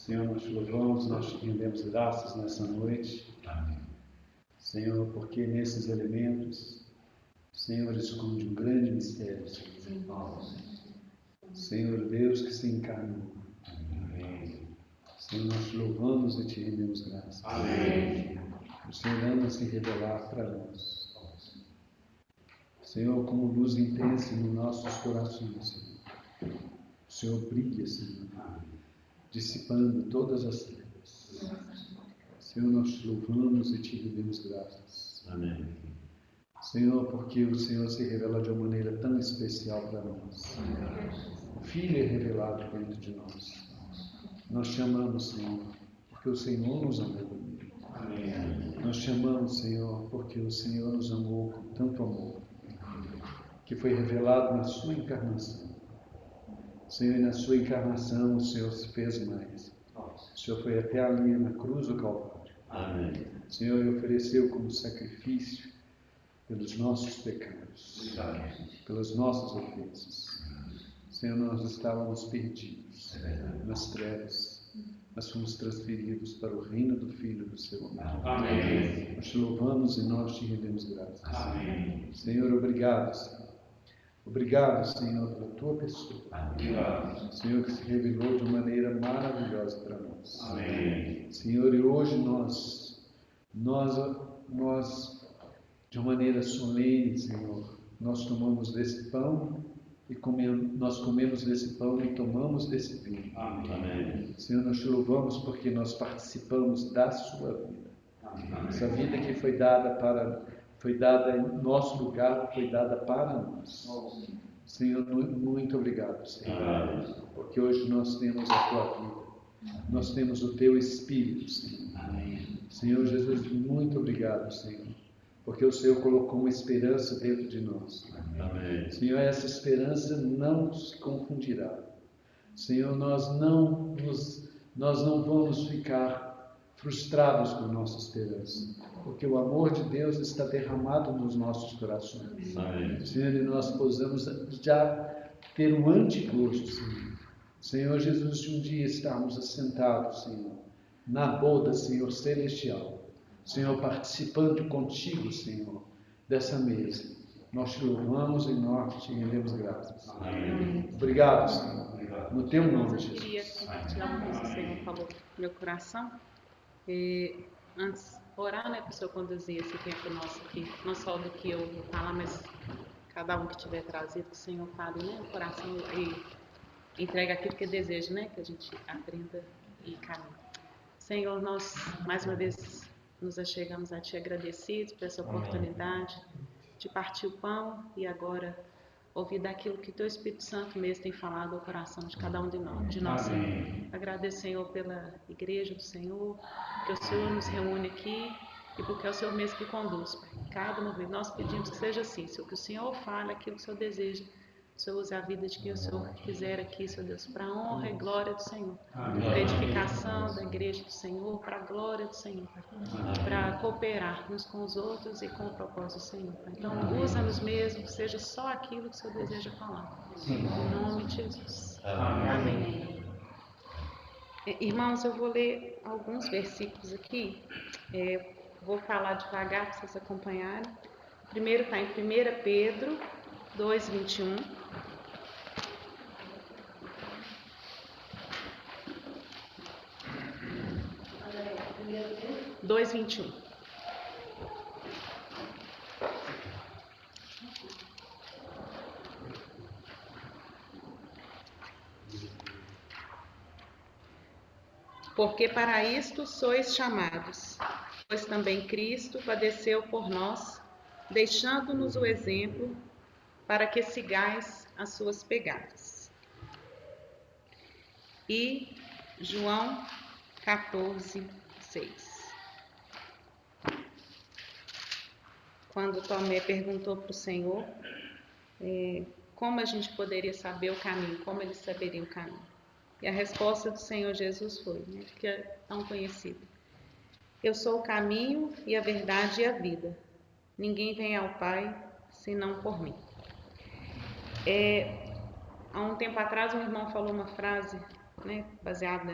Senhor, nós te louvamos, nós te rendemos graças nessa noite. Amém. Senhor, porque nesses elementos, Senhor, esconde um grande mistério, Senhor. Senhor Deus que se encarnou. Amém. Senhor, nós te louvamos e te rendemos graças. Amém. O Senhor ama se revelar para nós. Senhor, como luz intensa nos nossos corações, Senhor. O Senhor brilha, Senhor, dissipando todas as trevas. Senhor, nós te louvamos e te rendemos graças. Amém. Senhor, porque o Senhor se revela de uma maneira tão especial para nós. O Filho é revelado dentro de nós. Nós te amamos, Senhor, porque o Senhor nos amou primeiro. Amém. Nós te amamos, Senhor, porque o Senhor nos amou com tanto amor, que foi revelado na sua encarnação. Senhor, e na sua encarnação o Senhor se fez mais. O Senhor foi até ali na cruz do Calvário. Amém. Senhor, e ofereceu como sacrifício pelos nossos pecados, pelas nossas ofensas. Senhor, nós estávamos perdidos nas trevas, mas fomos transferidos para o reino do Filho do seu amor. Amém. Nós te louvamos e nós te rendemos graças. Amém. Senhor, obrigado, Senhor. Obrigado, Senhor, pela tua pessoa. Amém. Senhor, que se revelou de uma maneira maravilhosa para nós. Amém. Senhor, e hoje nós, de uma maneira solene, Senhor, nós tomamos desse pão e nós comemos desse pão e tomamos desse vinho. Amém. Senhor, nós te louvamos porque nós participamos da sua vida. Amém. Essa vida que foi dada em nosso lugar, foi dada para nós. Senhor, muito obrigado, Senhor, Amém. porque hoje nós temos a tua vida, nós temos o teu Espírito, Senhor. Amém. Senhor Jesus, muito obrigado, Senhor, porque o Senhor colocou uma esperança dentro de nós. Amém. Senhor, essa esperança não se confundirá. Senhor, nós não vamos ficar frustrados com nossa esperança, porque o amor de Deus está derramado nos nossos corações. Amém. Senhor, e nós possamos já ter um antigosto, Senhor. Senhor Jesus, de um dia estarmos assentados, Senhor, na boda, Senhor, celestial. Senhor, participando contigo, Senhor, dessa mesa. Nós te louvamos e nós te rendemos graças. Amém. Obrigado, Senhor. No teu nome, Eu Jesus. queria compartilhar uma coisa que o Senhor falou no meu coração. Antes, orar, né, para o Senhor conduzir esse tempo nosso aqui. Não só do que eu vou falar, mas cada um que tiver trazido, que o Senhor fale, né, no coração e entregue aquilo que deseja, né, que a gente aprenda e caminhe. Senhor, nós mais uma vez nos achegamos a Ti agradecidos por essa oportunidade de partir o pão e agora ouvir daquilo que Teu Espírito Santo mesmo tem falado ao coração de cada um de nós. Senhor. Agradeço, Senhor, pela igreja do Senhor, que o Senhor nos reúne aqui e porque é o Senhor mesmo que conduz, Pai. Cada movimento nós pedimos que seja assim, Senhor, que o Senhor fale aquilo que o Senhor deseja. O Senhor use a vida de quem o Senhor quiser aqui, Senhor Deus, para a honra e glória do Senhor. Para a edificação da igreja do Senhor, para a glória do Senhor, para cooperar uns com os outros e com o propósito do Senhor. Então, usa-nos mesmo, que seja só aquilo que o Senhor deseja falar. Em nome de Jesus. Amém. Irmãos, eu vou ler alguns versículos aqui. Vou falar devagar para vocês acompanharem. O primeiro está em 1 Pedro 2:21. 2:21. Porque para isto sois chamados, pois também Cristo padeceu por nós, deixando-nos o exemplo para que sigais as suas pegadas. E João 14:6. Quando Tomé perguntou para o Senhor como a gente poderia saber o caminho, como ele saberia o caminho. E a resposta do Senhor Jesus foi, que é tão conhecida: eu sou o caminho e a verdade e a vida. Ninguém vem ao Pai senão por mim. Há um tempo atrás, um irmão falou uma frase, baseada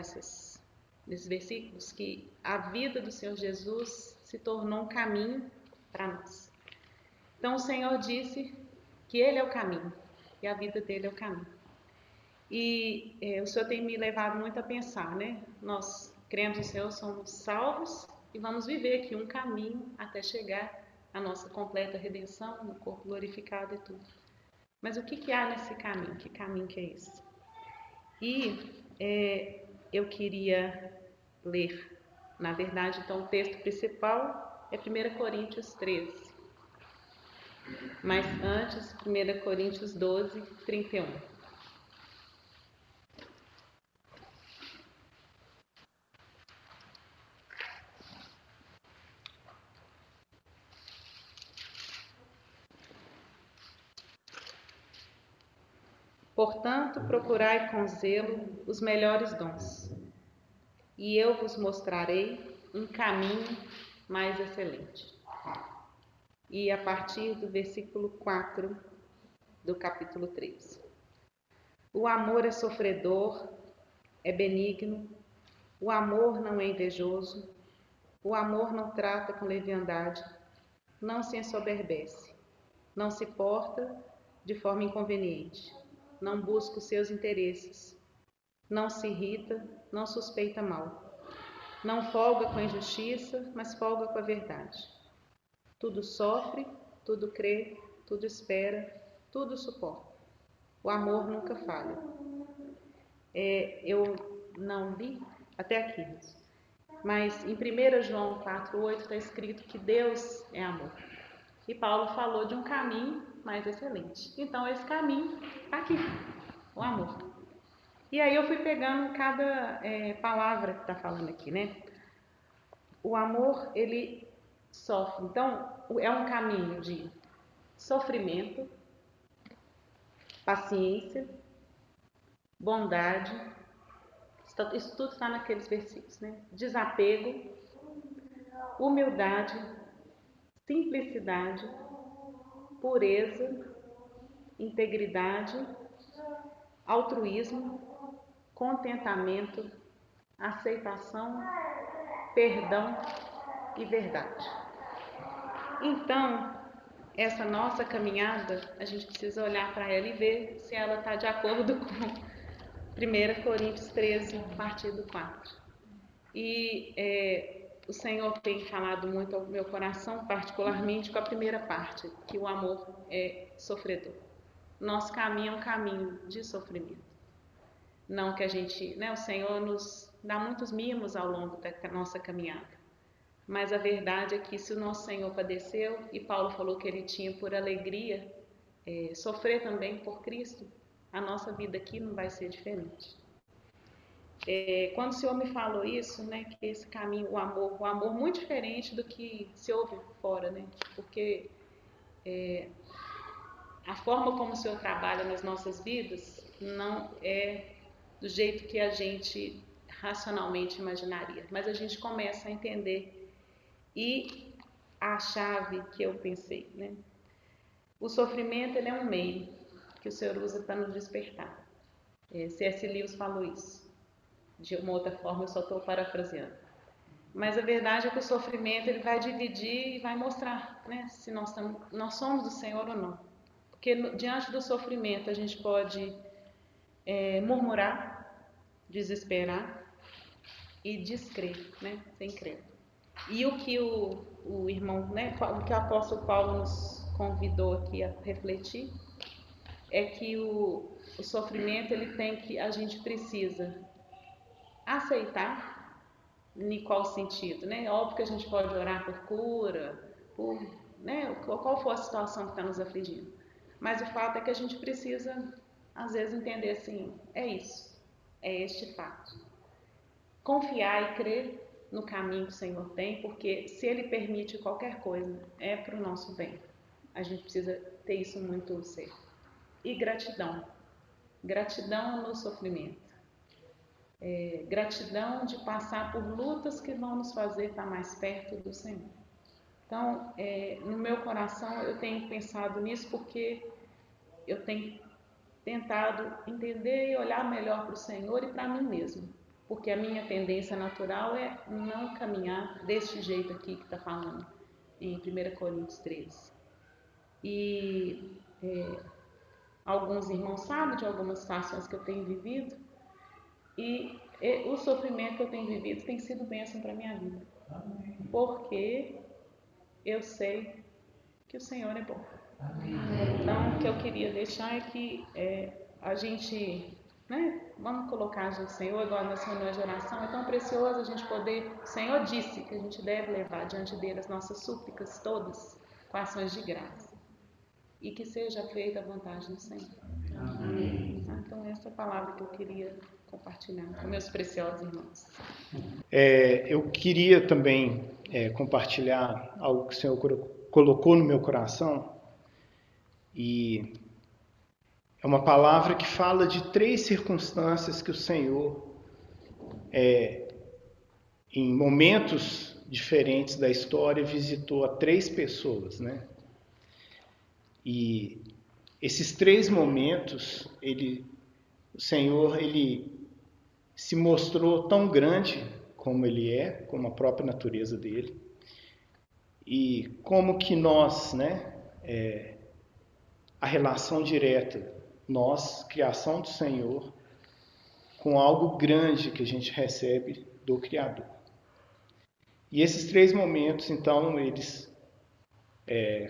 nesses versículos, que a vida do Senhor Jesus se tornou um caminho para nós. Então o Senhor disse que Ele é o caminho, e a vida dele é o caminho. E o Senhor tem me levado muito a pensar, né? Nós cremos no Senhor, somos salvos e vamos viver aqui um caminho até chegar à nossa completa redenção, no corpo glorificado e tudo. Mas o que há nesse caminho? Que caminho que é esse? E eu queria ler, na verdade, então o texto principal é 1 Coríntios 13. Mas antes, 1 Coríntios 12, 31. Portanto, procurai com zelo os melhores dons, e eu vos mostrarei um caminho mais excelente. E a partir do versículo 4 do capítulo 3. O amor é sofredor, é benigno, o amor não é invejoso, o amor não trata com leviandade, não se ensoberbece, não se porta de forma inconveniente, não busca os seus interesses, não se irrita, não suspeita mal, não folga com a injustiça, mas folga com a verdade. Tudo sofre, tudo crê, tudo espera, tudo suporta. O amor nunca falha. Eu não li até aqui, mas em 1 João 4,8 está escrito que Deus é amor. E Paulo falou de um caminho mais excelente. Então esse caminho está aqui, o amor. E aí eu fui pegando cada palavra que está falando aqui, né? O amor, ele sofre. Então é um caminho de sofrimento, paciência, bondade. Isso tudo está naqueles versículos, né? Desapego, humildade, simplicidade, pureza, integridade, altruísmo, contentamento, aceitação, perdão e verdade. Então, essa nossa caminhada, a gente precisa olhar para ela e ver se ela está de acordo com 1 Coríntios 13, a partir do 4. E o Senhor tem falado muito ao meu coração, particularmente com a primeira parte, que o amor é sofredor. Nosso caminho é um caminho de sofrimento. Não que a gente, né, o Senhor nos dá muitos mimos ao longo da nossa caminhada. Mas a verdade é que se o nosso Senhor padeceu, e Paulo falou que ele tinha por alegria sofrer também por Cristo, a nossa vida aqui não vai ser diferente. Quando o Senhor me falou isso, né, que esse caminho, o amor muito diferente do que se ouve fora, né, porque a forma como o Senhor trabalha nas nossas vidas não é do jeito que a gente racionalmente imaginaria, mas a gente começa a entender. E a chave que eu pensei, né? O sofrimento, ele é um meio que o Senhor usa para nos despertar. C.S. Lewis falou isso. De uma outra forma, eu só estou parafraseando. Mas a verdade é que o sofrimento, ele vai dividir e vai mostrar, né, se nós somos do Senhor ou não. Porque diante do sofrimento a gente pode murmurar, desesperar e descrer, né, sem crer. E o que o irmão, né, o que o apóstolo Paulo nos convidou aqui a refletir é que o sofrimento, a gente precisa aceitar. Em qual sentido, né? Óbvio que a gente pode orar por cura, né, qual for a situação que está nos afligindo. Mas o fato é que a gente precisa, às vezes, entender assim, é isso, é este fato. Confiar e crer no caminho que o Senhor tem, porque se Ele permite qualquer coisa, é para o nosso bem. A gente precisa ter isso muito certo. E gratidão. Gratidão no sofrimento. Gratidão de passar por lutas que vão nos fazer estar mais perto do Senhor. Então, no meu coração, eu tenho pensado nisso porque eu tenho tentado entender e olhar melhor para o Senhor e para mim mesmo. porque a minha tendência natural é não caminhar deste jeito aqui que está falando, em 1 Coríntios 13. E alguns irmãos sabem de algumas situações que eu tenho vivido, e o sofrimento que eu tenho vivido tem sido bênção para a minha vida, porque eu sei que o Senhor é bom. Então, o que eu queria deixar é que a gente, vamos colocar a gente, Senhor, igual nas reuniões de oração, é tão precioso a gente poder, o Senhor disse que a gente deve levar diante dele as nossas súplicas todas, com ações de graça, e que seja feita a vontade do Senhor. Amém. Então, essa é a palavra que eu queria compartilhar com meus preciosos irmãos. Eu queria também compartilhar algo que o Senhor colocou no meu coração, e é uma palavra que fala de 3 circunstâncias que o Senhor, em momentos diferentes da história, visitou a 3 pessoas, né? E esses 3 momentos, o Senhor, ele se mostrou tão grande como ele é, como a própria natureza dele, e como que nós, a relação direta, nós, criação do Senhor, com algo grande que a gente recebe do Criador. E esses 3 momentos, então,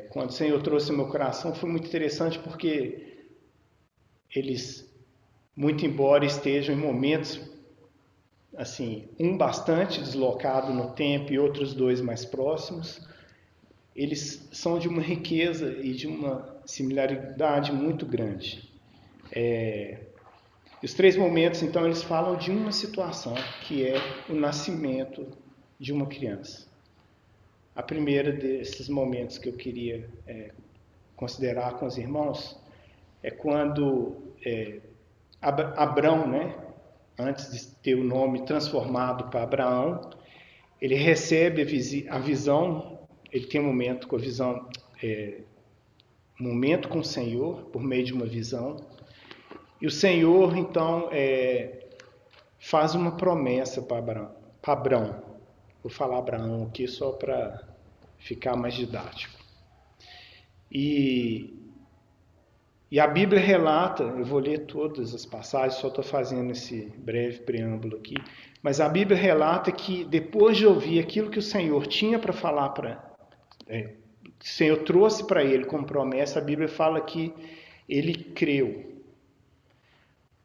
quando o Senhor trouxe ao meu coração, foi muito interessante porque eles, muito embora estejam em momentos, assim, um bastante deslocado no tempo e outros 2 mais próximos, eles são de uma riqueza e de uma similaridade muito grande. Os 3 momentos, então, eles falam de uma situação, que é o nascimento de uma criança. A primeira desses momentos que eu queria considerar com os irmãos é quando Abrão, antes de ter o nome transformado para Abraão, ele recebe a visão, ele tem um momento com a visão, momento com o Senhor, por meio de uma visão, e o Senhor, então, faz uma promessa para Abrão. Vou falar Abraão aqui só para ficar mais didático. E a Bíblia relata, eu vou ler todas as passagens, só estou fazendo esse breve preâmbulo aqui, mas a Bíblia relata que depois de ouvir aquilo que o Senhor tinha para falar, o Senhor trouxe para ele como promessa, a Bíblia fala que ele creu.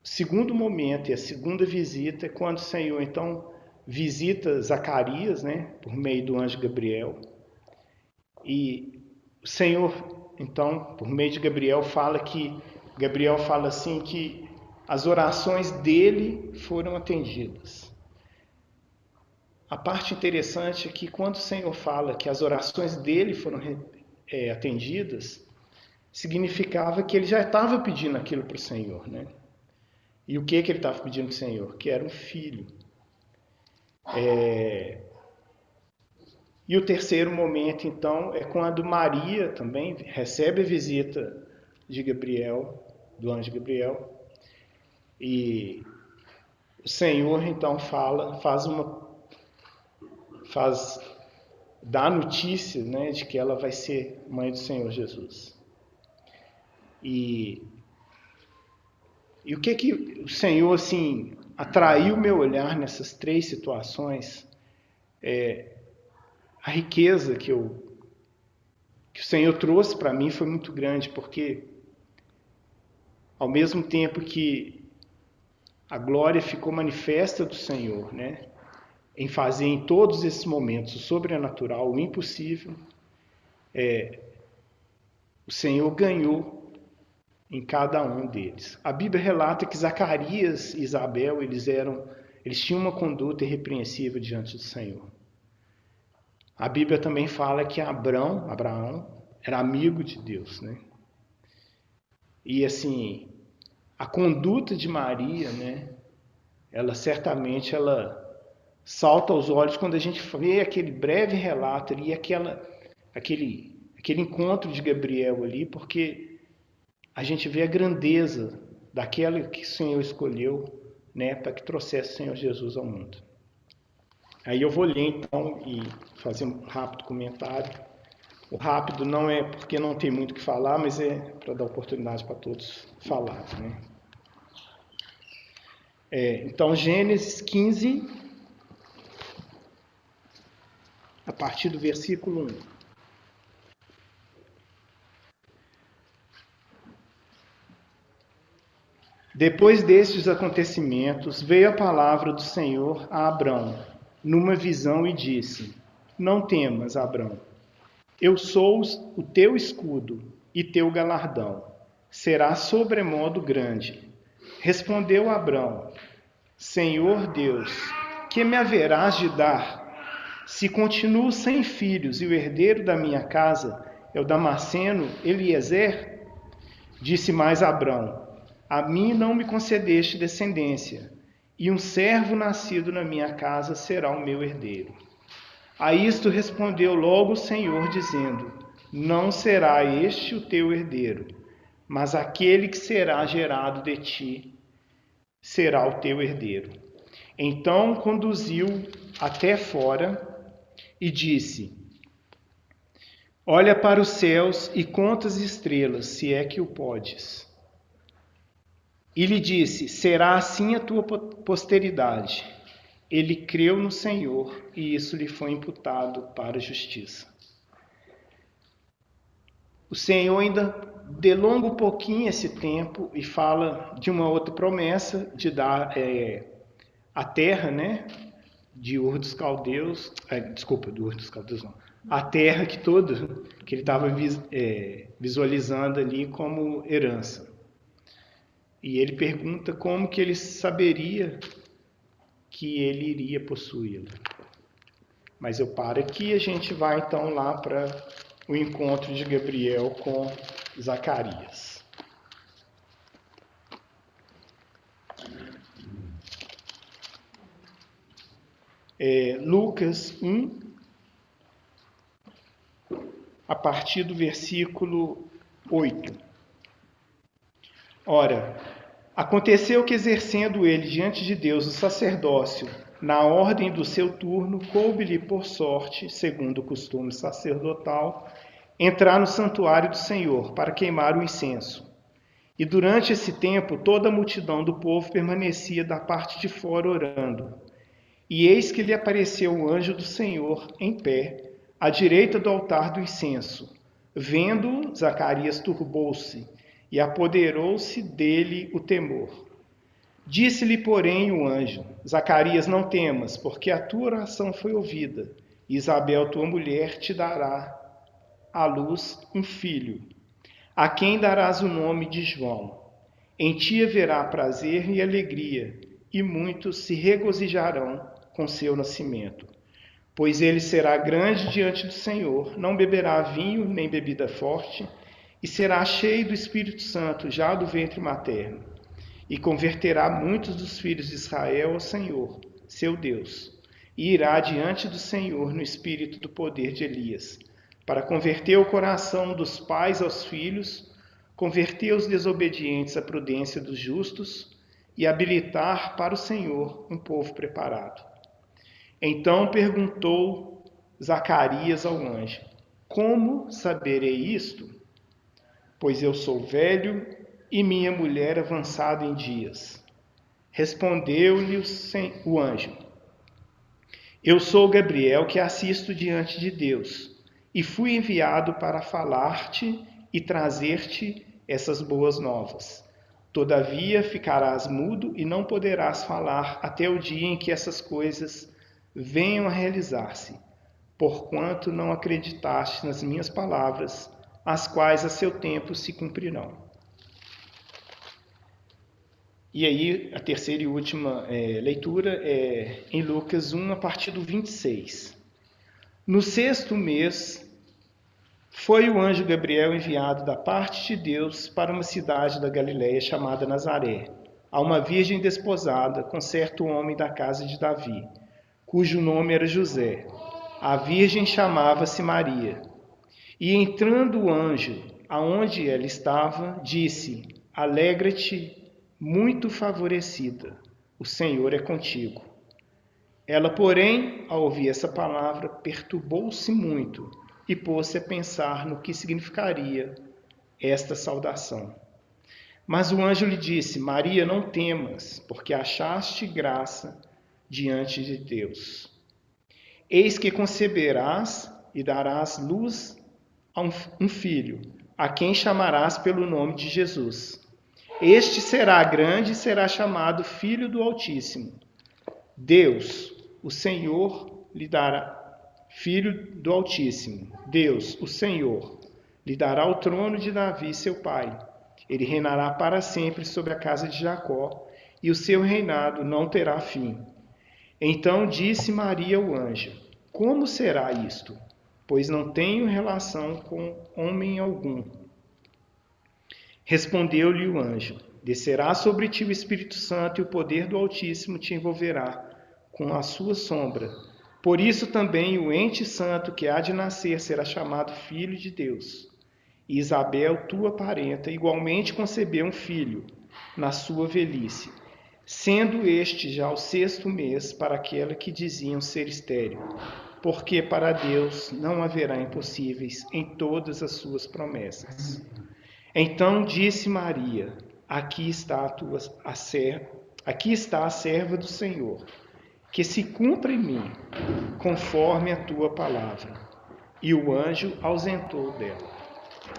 O segundo momento e a segunda visita é quando o Senhor, então, visita Zacarias, por meio do anjo Gabriel. E o Senhor, então, por meio de Gabriel fala assim que as orações dele foram atendidas. A parte interessante é que quando o Senhor fala que as orações dele foram atendidas, significava que ele já estava pedindo aquilo para o Senhor, E o que ele estava pedindo para o Senhor? Que era um filho. E o terceiro momento, então, é quando Maria também recebe a visita de Gabriel, do anjo Gabriel, e o Senhor, então, dá a notícia, de que ela vai ser mãe do Senhor Jesus. E o que o Senhor, assim, atraiu meu olhar nessas 3 situações, a riqueza que o Senhor trouxe para mim foi muito grande, porque ao mesmo tempo que a glória ficou manifesta do Senhor, em fazer em todos esses momentos o sobrenatural, o impossível, o Senhor ganhou em cada um deles. A Bíblia relata que Zacarias e Isabel, eles tinham uma conduta irrepreensível diante do Senhor. A Bíblia também fala que Abraão era amigo de Deus, E assim, a conduta de Maria, ela certamente salta aos olhos quando a gente vê aquele breve relato ali, aquele encontro de Gabriel ali, porque a gente vê a grandeza daquela que o Senhor escolheu, né, para que trouxesse o Senhor Jesus ao mundo. Aí eu vou ler então e fazer um rápido comentário. O rápido não é porque não tem muito o que falar, mas é para dar oportunidade para todos falarem, né? Então, Gênesis 15, a partir do versículo 1. Depois destes acontecimentos, veio a palavra do Senhor a Abrão, numa visão, e disse: Não temas, Abrão, eu sou o teu escudo e teu galardão. Será sobremodo grande. Respondeu Abrão: Senhor Deus, que me haverás de dar? Se continuo sem filhos e o herdeiro da minha casa é o Damasceno Eliezer? Disse mais Abrão: A mim não me concedeste descendência, e um servo nascido na minha casa será o meu herdeiro. A isto respondeu logo o Senhor, dizendo: Não será este o teu herdeiro, mas aquele que será gerado de ti será o teu herdeiro. Então conduziu até fora e disse: Olha para os céus e conta as estrelas, se é que o podes. E lhe disse: Será assim a tua posteridade. Ele creu no Senhor e isso lhe foi imputado para a justiça. O Senhor ainda delonga um pouquinho esse tempo e fala de uma outra promessa de dar a terra, né, de Ur dos Caldeus, do Ur dos Caldeus não, a terra que ele estava visualizando ali como herança. E ele pergunta como que ele saberia que ele iria possuí-la. Mas eu paro aqui e a gente vai então lá para o encontro de Gabriel com Zacarias. Lucas 1, a partir do versículo 8. Ora, aconteceu que, exercendo ele diante de Deus o sacerdócio, na ordem do seu turno, coube-lhe por sorte, segundo o costume sacerdotal, entrar no santuário do Senhor para queimar o incenso. E durante esse tempo toda a multidão do povo permanecia da parte de fora orando. E eis que lhe apareceu o anjo do Senhor em pé, à direita do altar do incenso. Vendo-o, Zacarias turbou-se, e apoderou-se dele o temor. Disse-lhe, porém, o anjo: Zacarias, não temas, porque a tua oração foi ouvida. Isabel, tua mulher, te dará à luz um filho, a quem darás o nome de João. Em ti haverá prazer e alegria, e muitos se regozijarão com seu nascimento. Pois ele será grande diante do Senhor, não beberá vinho nem bebida forte, e será cheio do Espírito Santo já do ventre materno, e converterá muitos dos filhos de Israel ao Senhor, seu Deus, e irá diante do Senhor no espírito do poder de Elias, para converter o coração dos pais aos filhos, converter os desobedientes à prudência dos justos, e habilitar para o Senhor um povo preparado. Então perguntou Zacarias ao anjo: Como saberei isto? Pois eu sou velho e minha mulher avançada em dias. Respondeu-lhe o anjo: Eu sou Gabriel, que assisto diante de Deus, e fui enviado para falar-te e trazer-te essas boas novas. Todavia ficarás mudo e não poderás falar até o dia em que essas coisas venham a realizar-se, porquanto não acreditaste nas minhas palavras, as quais a seu tempo se cumprirão. E aí, a terceira e última leitura é em Lucas 1, a partir do 26. No 6º mês, foi o anjo Gabriel enviado da parte de Deus para uma cidade da Galiléia chamada Nazaré, a uma virgem desposada com certo homem da casa de Davi, cujo nome era José. A virgem chamava-se Maria. E entrando o anjo, aonde ela estava, disse: Alegra-te, muito favorecida, o Senhor é contigo. Ela, porém, ao ouvir essa palavra, perturbou-se muito e pôs-se a pensar no que significaria esta saudação. Mas o anjo lhe disse: Maria, não temas, porque achaste graça diante de Deus. Eis que conceberás e darás luz a um filho, a quem chamarás pelo nome de Jesus. Este será grande e será chamado Filho do Altíssimo. Deus, o Senhor, lhe dará Filho do Altíssimo. Deus, o Senhor, lhe dará o trono de Davi, seu pai. Ele reinará para sempre sobre a casa de Jacó, e o seu reinado não terá fim. Então disse Maria ao anjo: Como será isto? Pois não tenho relação com homem algum. Respondeu-lhe o anjo: Descerá sobre ti o Espírito Santo, e o poder do Altíssimo te envolverá com a sua sombra. Por isso também o ente santo que há de nascer será chamado Filho de Deus. E Isabel, tua parenta, igualmente concebeu um filho na sua velhice, sendo este já o 6º mês para aquela que diziam ser estéril, porque para Deus não haverá impossíveis em todas as suas promessas. Então disse Maria: Aqui está a serva do Senhor, que se cumpra em mim, conforme a tua palavra. E o anjo ausentou dela.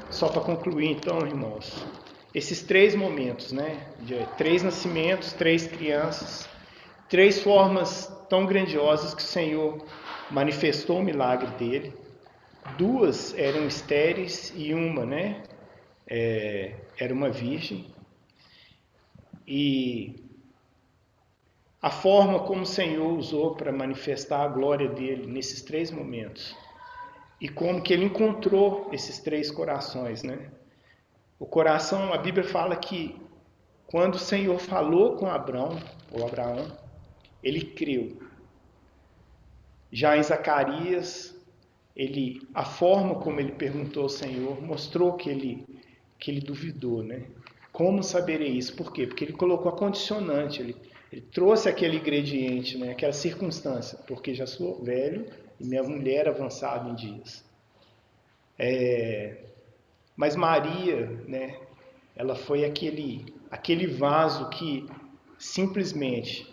Só para concluir, então, irmãos, esses 3 momentos, né? De 3 nascimentos, 3 crianças, 3 formas tão grandiosas que o Senhor manifestou o milagre dele. 2 eram estéreis e uma, né? Era uma virgem. E a forma como o Senhor usou para manifestar a glória dele nesses 3 momentos. E como que ele encontrou esses 3 corações, né? O coração, a Bíblia fala que quando o Senhor falou com Abraão, ele creu. Já em Zacarias, a forma como ele perguntou ao Senhor mostrou que ele duvidou, né? Como saberei isso? Por quê? Porque ele colocou a condicionante, ele trouxe aquele ingrediente, né? Aquela circunstância, porque já sou velho e minha mulher avançada em dias. Mas Maria, né? Ela foi aquele vaso que simplesmente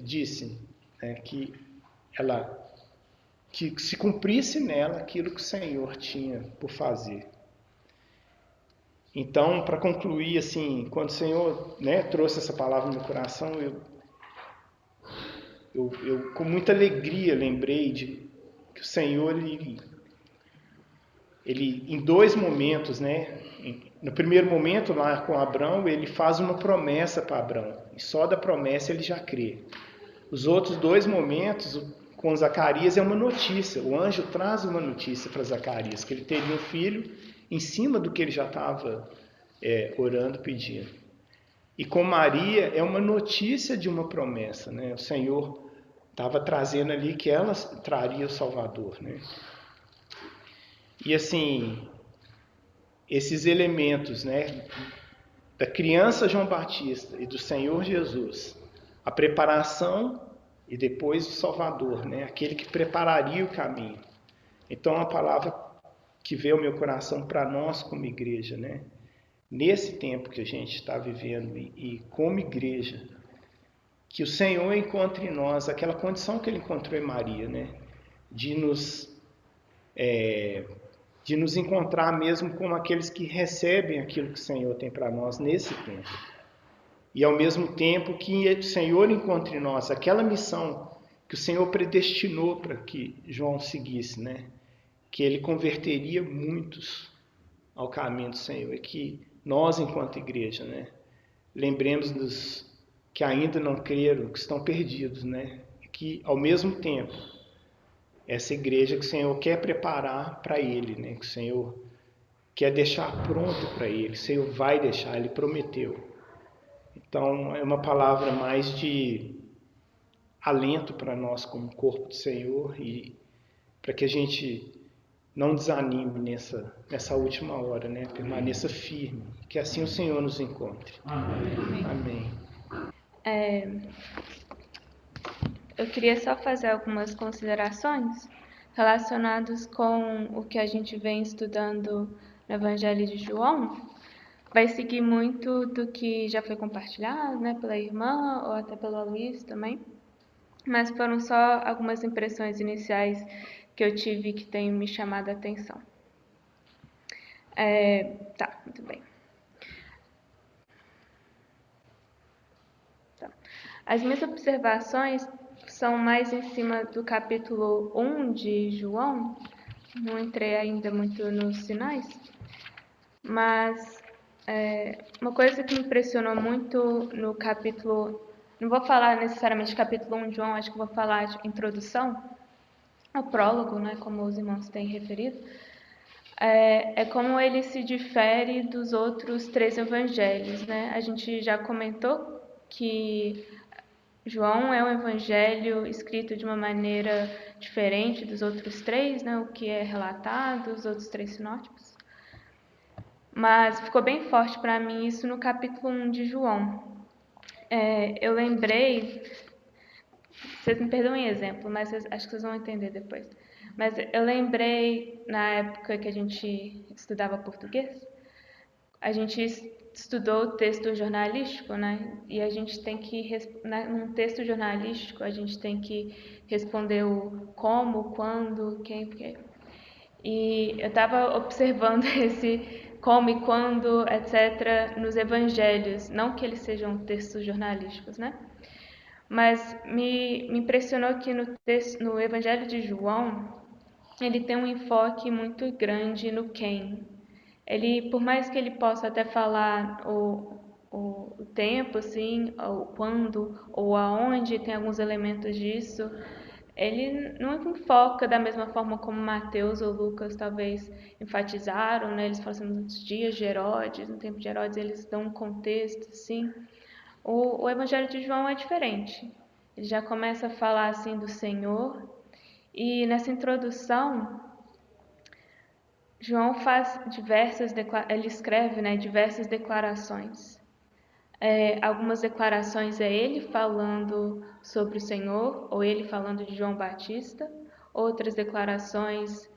disse, né, que se cumprisse nela aquilo que o Senhor tinha por fazer. Então, para concluir, assim, quando o Senhor, né, trouxe essa palavra no meu coração, eu com muita alegria lembrei de que o Senhor, ele em 2 momentos, né, no primeiro momento lá com Abraão, ele faz uma promessa para Abraão, e só da promessa ele já crê. Os outros 2 momentos com Zacarias é uma notícia, o anjo traz uma notícia para Zacarias, que ele teria um filho em cima do que ele já estava orando, pedindo. E com Maria é uma notícia de uma promessa, né? O Senhor estava trazendo ali que ela traria o Salvador, né? E assim, esses elementos, né, da criança João Batista e do Senhor Jesus, a preparação e depois o Salvador, né, aquele que prepararia o caminho. Então a palavra que veio ao meu coração para nós como igreja, né, nesse tempo que a gente está vivendo e como igreja, que o Senhor encontre em nós aquela condição que ele encontrou em Maria, né, de nos encontrar mesmo como aqueles que recebem aquilo que o Senhor tem para nós nesse tempo. E ao mesmo tempo que o Senhor encontre em nós aquela missão que o Senhor predestinou para que João seguisse, né? Que ele converteria muitos ao caminho do Senhor. E que nós, enquanto igreja, né, lembremos dos que ainda não creram, que estão perdidos, né? E que ao mesmo tempo essa igreja que o Senhor quer preparar para Ele, né? Que o Senhor quer deixar pronto para Ele, o Senhor vai deixar, Ele prometeu. Então é uma palavra mais de alento para nós como corpo do Senhor e para que a gente não desanime nessa última hora, né? Permaneça firme, que assim o Senhor nos encontre. Amém. Amém. Eu queria só fazer algumas considerações relacionadas com o que a gente vem estudando no Evangelho de João. Vai seguir muito do que já foi compartilhado, né, pela irmã ou até pelo Luiz também. Mas foram só algumas impressões iniciais que eu tive que têm me chamado a atenção. Tá, muito bem. Tá. As minhas observações são mais em cima do capítulo 1 de João. Não entrei ainda muito nos sinais, mas uma coisa que me impressionou muito no capítulo... Não vou falar necessariamente capítulo 1 de João, acho que vou falar de introdução, o prólogo, né, como os irmãos têm referido, é como ele se difere dos outros 3 evangelhos, né? A gente já comentou que João é um evangelho escrito de uma maneira diferente dos outros 3, né? O que é relatado, os outros 3 sinóticos. Mas ficou bem forte para mim isso no capítulo 1 de João. Eu lembrei, vocês me perdoem exemplo, mas acho que vocês vão entender depois. Mas eu lembrei, na época que a gente estudava português, a gente estudou o texto jornalístico, né? E a gente tem que, num texto jornalístico, a gente tem que responder o como, quando, quem, porque. E eu estava observando esse como e quando, etc., nos evangelhos. Não que eles sejam textos jornalísticos, né? Mas me impressionou que no Evangelho de João, ele tem um enfoque muito grande no quem. Ele, por mais que ele possa até falar o tempo, assim, ou quando, ou aonde, tem alguns elementos disso, ele não enfoca da mesma forma como Mateus ou Lucas talvez enfatizaram, né? Eles falam assim, nos dias de Herodes, no tempo de Herodes, eles dão um contexto, assim. O Evangelho de João é diferente. Ele já começa a falar assim do Senhor e nessa introdução João faz ele escreve, né, diversas declarações. Algumas declarações é ele falando sobre o Senhor ou ele falando de João Batista. Outras declarações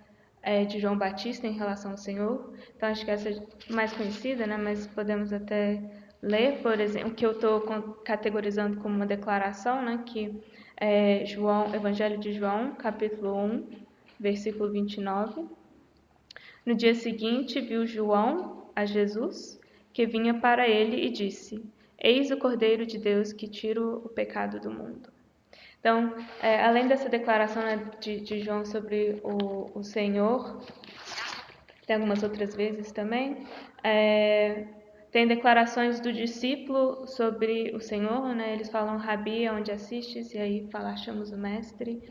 de João Batista em relação ao Senhor. Então acho que essa é mais conhecida, né, mas podemos até ler, por exemplo, o que eu estou categorizando como uma declaração, né, que é Evangelho de João, capítulo 1, versículo 29. No dia seguinte, viu João a Jesus, que vinha para ele e disse: Eis o Cordeiro de Deus que tira o pecado do mundo. Então, além dessa declaração, né, de João sobre o Senhor, tem algumas outras vezes também, tem declarações do discípulo sobre o Senhor, né? Eles falam Rabi, onde assistes, e aí fala, achamos o mestre.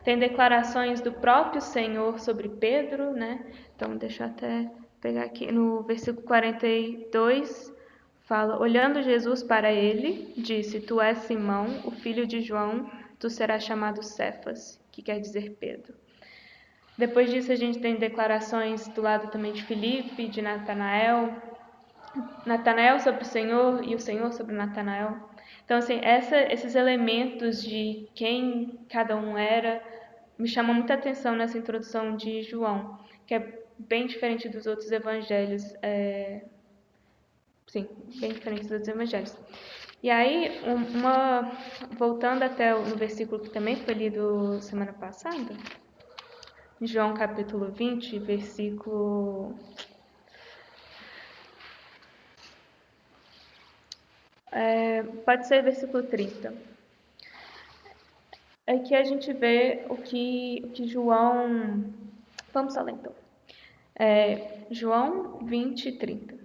Tem declarações do próprio Senhor sobre Pedro, né? Então, deixa eu até pegar aqui no versículo 42, fala, olhando Jesus para ele, disse, tu és Simão, o filho de João, tu serás chamado Cefas, que quer dizer Pedro. Depois disso, a gente tem declarações do lado também de Filipe, de Natanael sobre o Senhor e o Senhor sobre Natanael. Então, assim, esses elementos de quem cada um era me chamam muita atenção nessa introdução de João, que é bem diferente dos outros evangelhos. Sim, bem diferente dos outros evangelhos. E aí, voltando até no versículo que também foi lido semana passada, João capítulo 20, versículo... pode ser versículo 30. Aqui a gente vê o que João... Vamos só ler então. João 20, 30.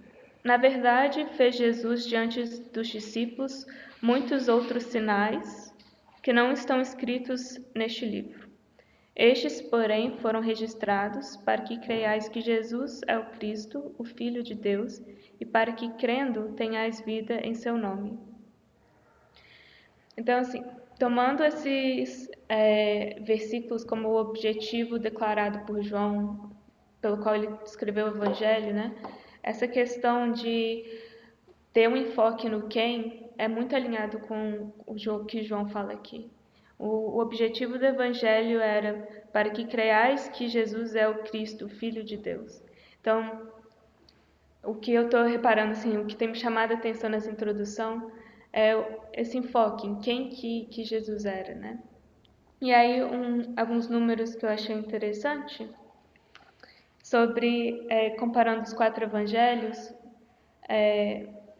Na verdade, fez Jesus diante dos discípulos muitos outros sinais que não estão escritos neste livro. Estes, porém, foram registrados para que creiais que Jesus é o Cristo, o Filho de Deus, e para que, crendo, tenhais vida em seu nome. Então, assim, tomando esses versículos como o objetivo declarado por João pelo qual ele escreveu o Evangelho, né? Essa questão de ter um enfoque no quem é muito alinhado com o que João fala aqui. O objetivo do Evangelho era para que creiais que Jesus é o Cristo, o Filho de Deus. Então, o que eu estou reparando, assim, o que tem me chamado a atenção nessa introdução é esse enfoque em quem que Jesus era, né? E aí, alguns números que eu achei interessante sobre, comparando os 4 evangelhos,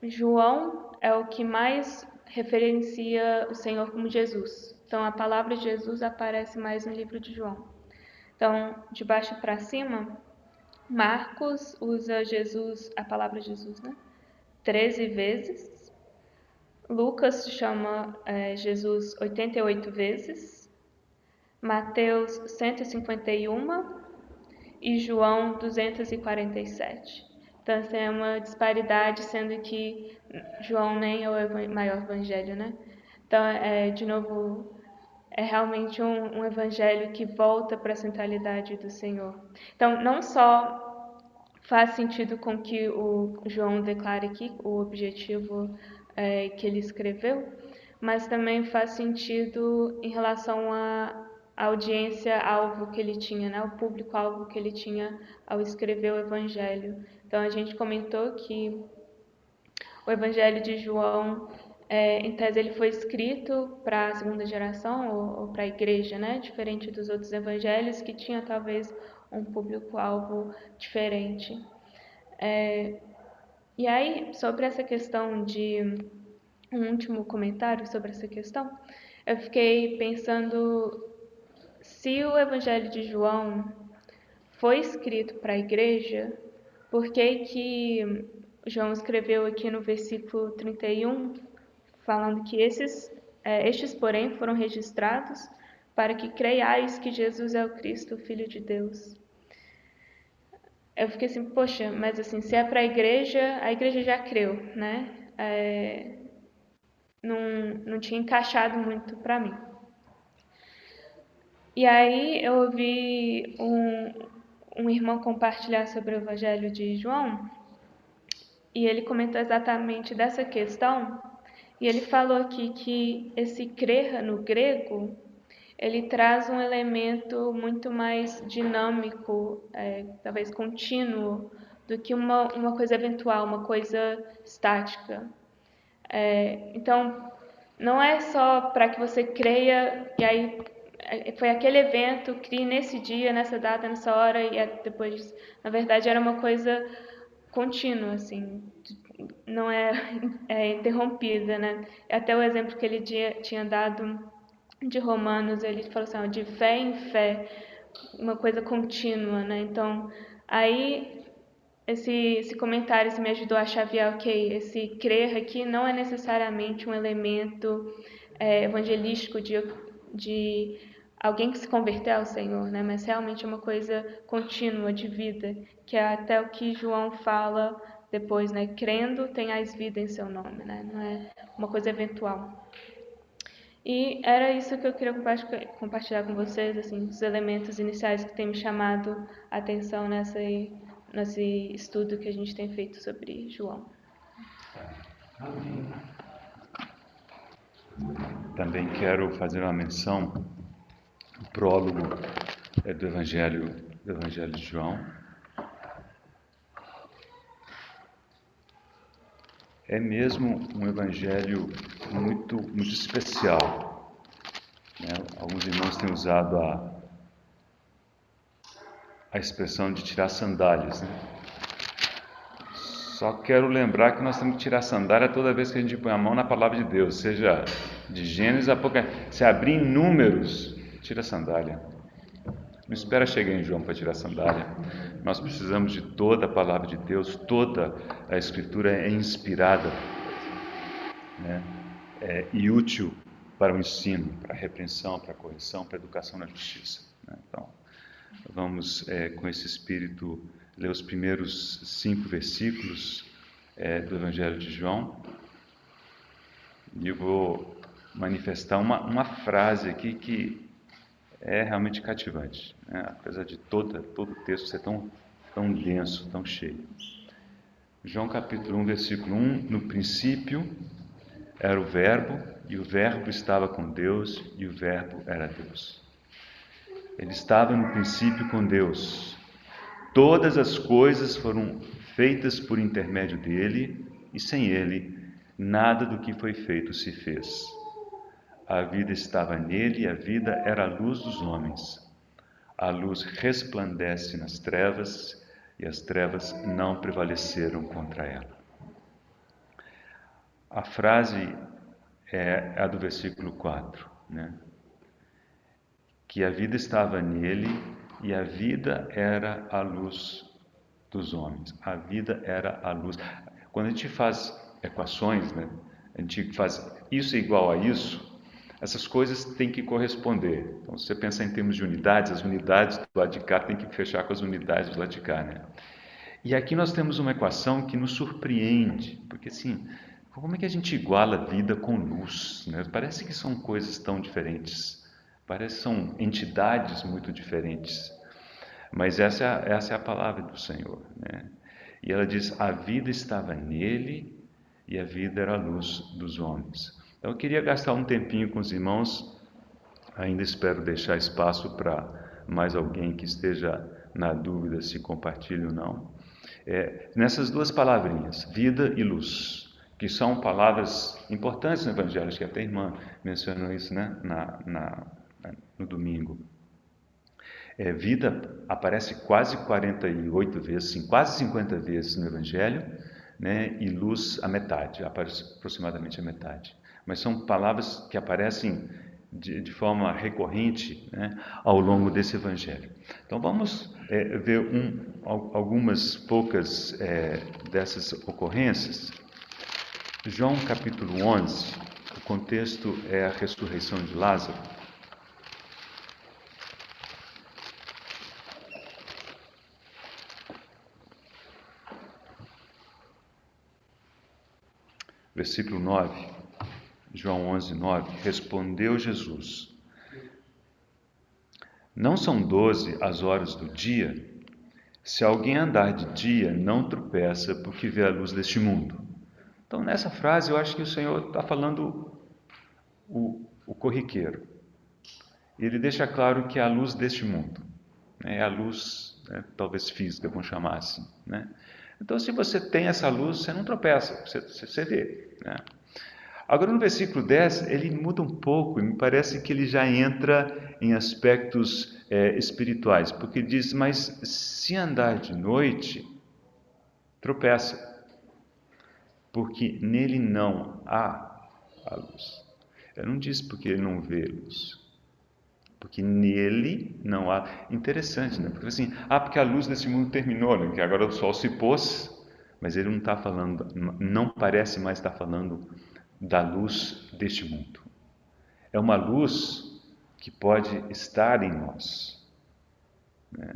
João é o que mais referencia o Senhor como Jesus. Então, a palavra Jesus aparece mais no livro de João. Então, de baixo para cima, Marcos usa Jesus, a palavra Jesus, né? 13 vezes. Lucas chama Jesus 88 vezes. Mateus 151 e João 247. Então, essa é uma disparidade, sendo que João nem é o maior evangelho, né? Então, de novo, é realmente um evangelho que volta para a centralidade do Senhor. Então, não só faz sentido com que o João declara aqui, o objetivo que ele escreveu, mas também faz sentido em relação à audiência-alvo que ele tinha, né? O público-alvo que ele tinha ao escrever o Evangelho. Então, a gente comentou que o Evangelho de João, em tese, ele foi escrito para a segunda geração ou para a igreja, né? Diferente dos outros evangelhos que tinha talvez um público-alvo diferente. E aí, sobre essa questão um último comentário sobre essa questão, eu fiquei pensando, se o Evangelho de João foi escrito para a igreja, por que João escreveu aqui no versículo 31, falando que estes, porém, foram registrados para que creiais que Jesus é o Cristo, o Filho de Deus. Eu fiquei assim, poxa, mas assim, se é para a igreja já creu, né? Não tinha encaixado muito para mim. E aí eu ouvi um irmão compartilhar sobre o Evangelho de João, e ele comentou exatamente dessa questão, e ele falou aqui que esse crer no grego, ele traz um elemento muito mais dinâmico, talvez contínuo, do que uma coisa eventual, uma coisa estática. Então, não é só para que você creia, e aí foi aquele evento, crie nesse dia, nessa data, nessa hora, e depois, na verdade, era uma coisa contínua, assim, não é interrompida, né? Até o exemplo que ele tinha dado de Romanos, ele falou assim, de fé em fé, uma coisa contínua, né? Então, aí esse comentário me ajudou a chavear, ok, esse crer aqui não é necessariamente um elemento evangelístico de alguém que se converteu ao Senhor, né? Mas realmente é uma coisa contínua de vida, que é até o que João fala depois, né? Crendo, tenhais vida em seu nome, né? Não é uma coisa eventual. E era isso que eu queria compartilhar com vocês, assim, os elementos iniciais que têm me chamado a atenção nesse estudo que a gente tem feito sobre João. Amém. Também quero fazer uma menção, o prólogo do Evangelho de João. É mesmo um evangelho muito, muito especial, né? Alguns irmãos têm usado a expressão de tirar sandálias, né? Só quero lembrar que nós temos que tirar sandália toda vez que a gente põe a mão na palavra de Deus, seja de Gênesis a Apocalipse. Se abrir em Números, tira a sandália. Não espera chegar em João para tirar a sandália. Nós precisamos de toda a palavra de Deus, toda a Escritura é inspirada, né? E útil para o ensino, para a repreensão, para a correção, para a educação na justiça, né? Então, vamos com esse espírito ler os primeiros 5 versículos do Evangelho de João. E eu vou manifestar uma frase aqui que é realmente cativante, né? Apesar de todo o texto ser tão tão denso, tão cheio. João capítulo 1, versículo 1, no princípio era o Verbo, e o Verbo estava com Deus, e o Verbo era Deus. Ele estava no princípio com Deus. Todas as coisas foram feitas por intermédio dele, e sem ele, nada do que foi feito se fez. A vida estava nele, e a vida era a luz dos homens. A luz resplandece nas trevas, e as trevas não prevaleceram contra ela. A frase é a do versículo 4, né? Que a vida estava nele e a vida era a luz dos homens. A vida era a luz. Quando a gente faz equações, né? A gente faz isso é igual a isso, essas coisas têm que corresponder. Então, se você pensar em termos de unidades, as unidades do lado de cá têm que fechar com as unidades do lado de cá, né? E aqui nós temos uma equação que nos surpreende, porque assim, como é que a gente iguala vida com luz, né? Parece que são coisas tão diferentes, parece que são entidades muito diferentes, mas essa é a palavra do Senhor, né? E ela diz, a vida estava nele e a vida era a luz dos homens. Então eu queria gastar um tempinho com os irmãos, ainda espero deixar espaço para mais alguém que esteja na dúvida se compartilha ou não. Nessas duas palavrinhas, vida e luz, que são palavras importantes no Evangelho, acho que até a irmã mencionou isso, né? No domingo. Vida aparece quase 48 vezes, sim, quase 50 vezes no Evangelho, né? E luz a metade, aproximadamente a metade. Mas são palavras que aparecem de forma recorrente, né, ao longo desse Evangelho. Então vamos ver algumas poucas dessas ocorrências. João capítulo 11, o contexto é a ressurreição de Lázaro. Versículo 9, João 11, 9, respondeu Jesus, não são 12 as horas do dia? Se alguém andar de dia, não tropeça, porque vê a luz deste mundo. Então, nessa frase, eu acho que o Senhor está falando o corriqueiro. Ele deixa claro que é a luz deste mundo, né? É a luz, né, talvez física, vamos chamar assim, né? Então, se você tem essa luz, você não tropeça, você vê, né? Agora, no versículo 10, ele muda um pouco, e me parece que ele já entra em aspectos espirituais, porque ele diz, mas se andar de noite, tropeça, porque nele não há a luz. Ele não diz porque ele não vê luz, porque nele não há. Interessante, né? Porque assim, porque a luz desse mundo terminou, né? Que agora o sol se pôs, mas ele não está falando, não parece mais estar falando da luz deste mundo. É uma luz que pode estar em nós, né?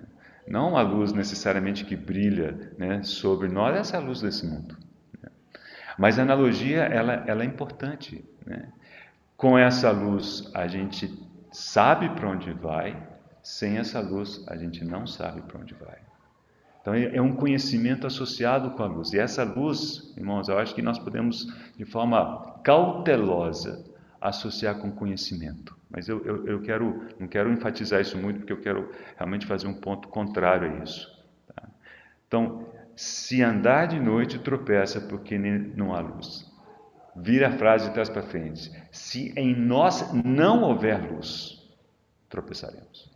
Não a luz necessariamente que brilha, né, sobre nós, essa é a luz desse mundo, né? Mas a analogia ela é importante, né? Com essa luz a gente sabe para onde vai, sem essa luz a gente não sabe para onde vai. Então é um conhecimento associado com a luz. E essa luz, irmãos, eu acho que nós podemos, de forma cautelosa, associar com conhecimento. Mas eu não quero enfatizar isso muito, porque eu quero realmente fazer um ponto contrário a isso, tá? Então, se andar de noite, tropeça, porque não há luz. Vira a frase de trás para frente. Se em nós não houver luz, tropeçaremos.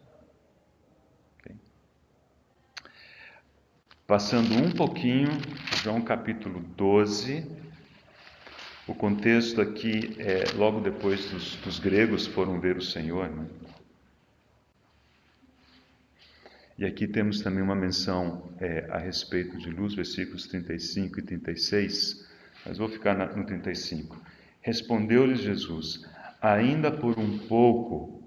Okay? Passando um pouquinho, João capítulo 12. O contexto aqui é logo depois dos gregos foram ver o Senhor, né? E aqui temos também uma menção a respeito de luz, versículos 35 e 36. Mas vou ficar no 35. Respondeu-lhes Jesus, ainda por um pouco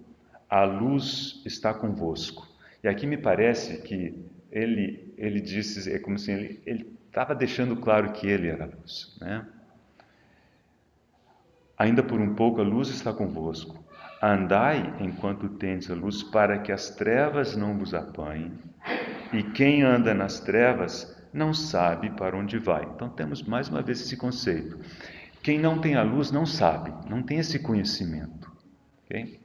a luz está convosco. E aqui me parece que ele disse, é como se ele estava deixando claro que ele era a luz, né? Ainda por um pouco a luz está convosco. Andai enquanto tendes a luz, para que as trevas não vos apanhem. e quem anda nas trevas não sabe para onde vai. Então temos mais uma vez esse conceito. Quem não tem a luz não sabe, não tem esse conhecimento. Okay?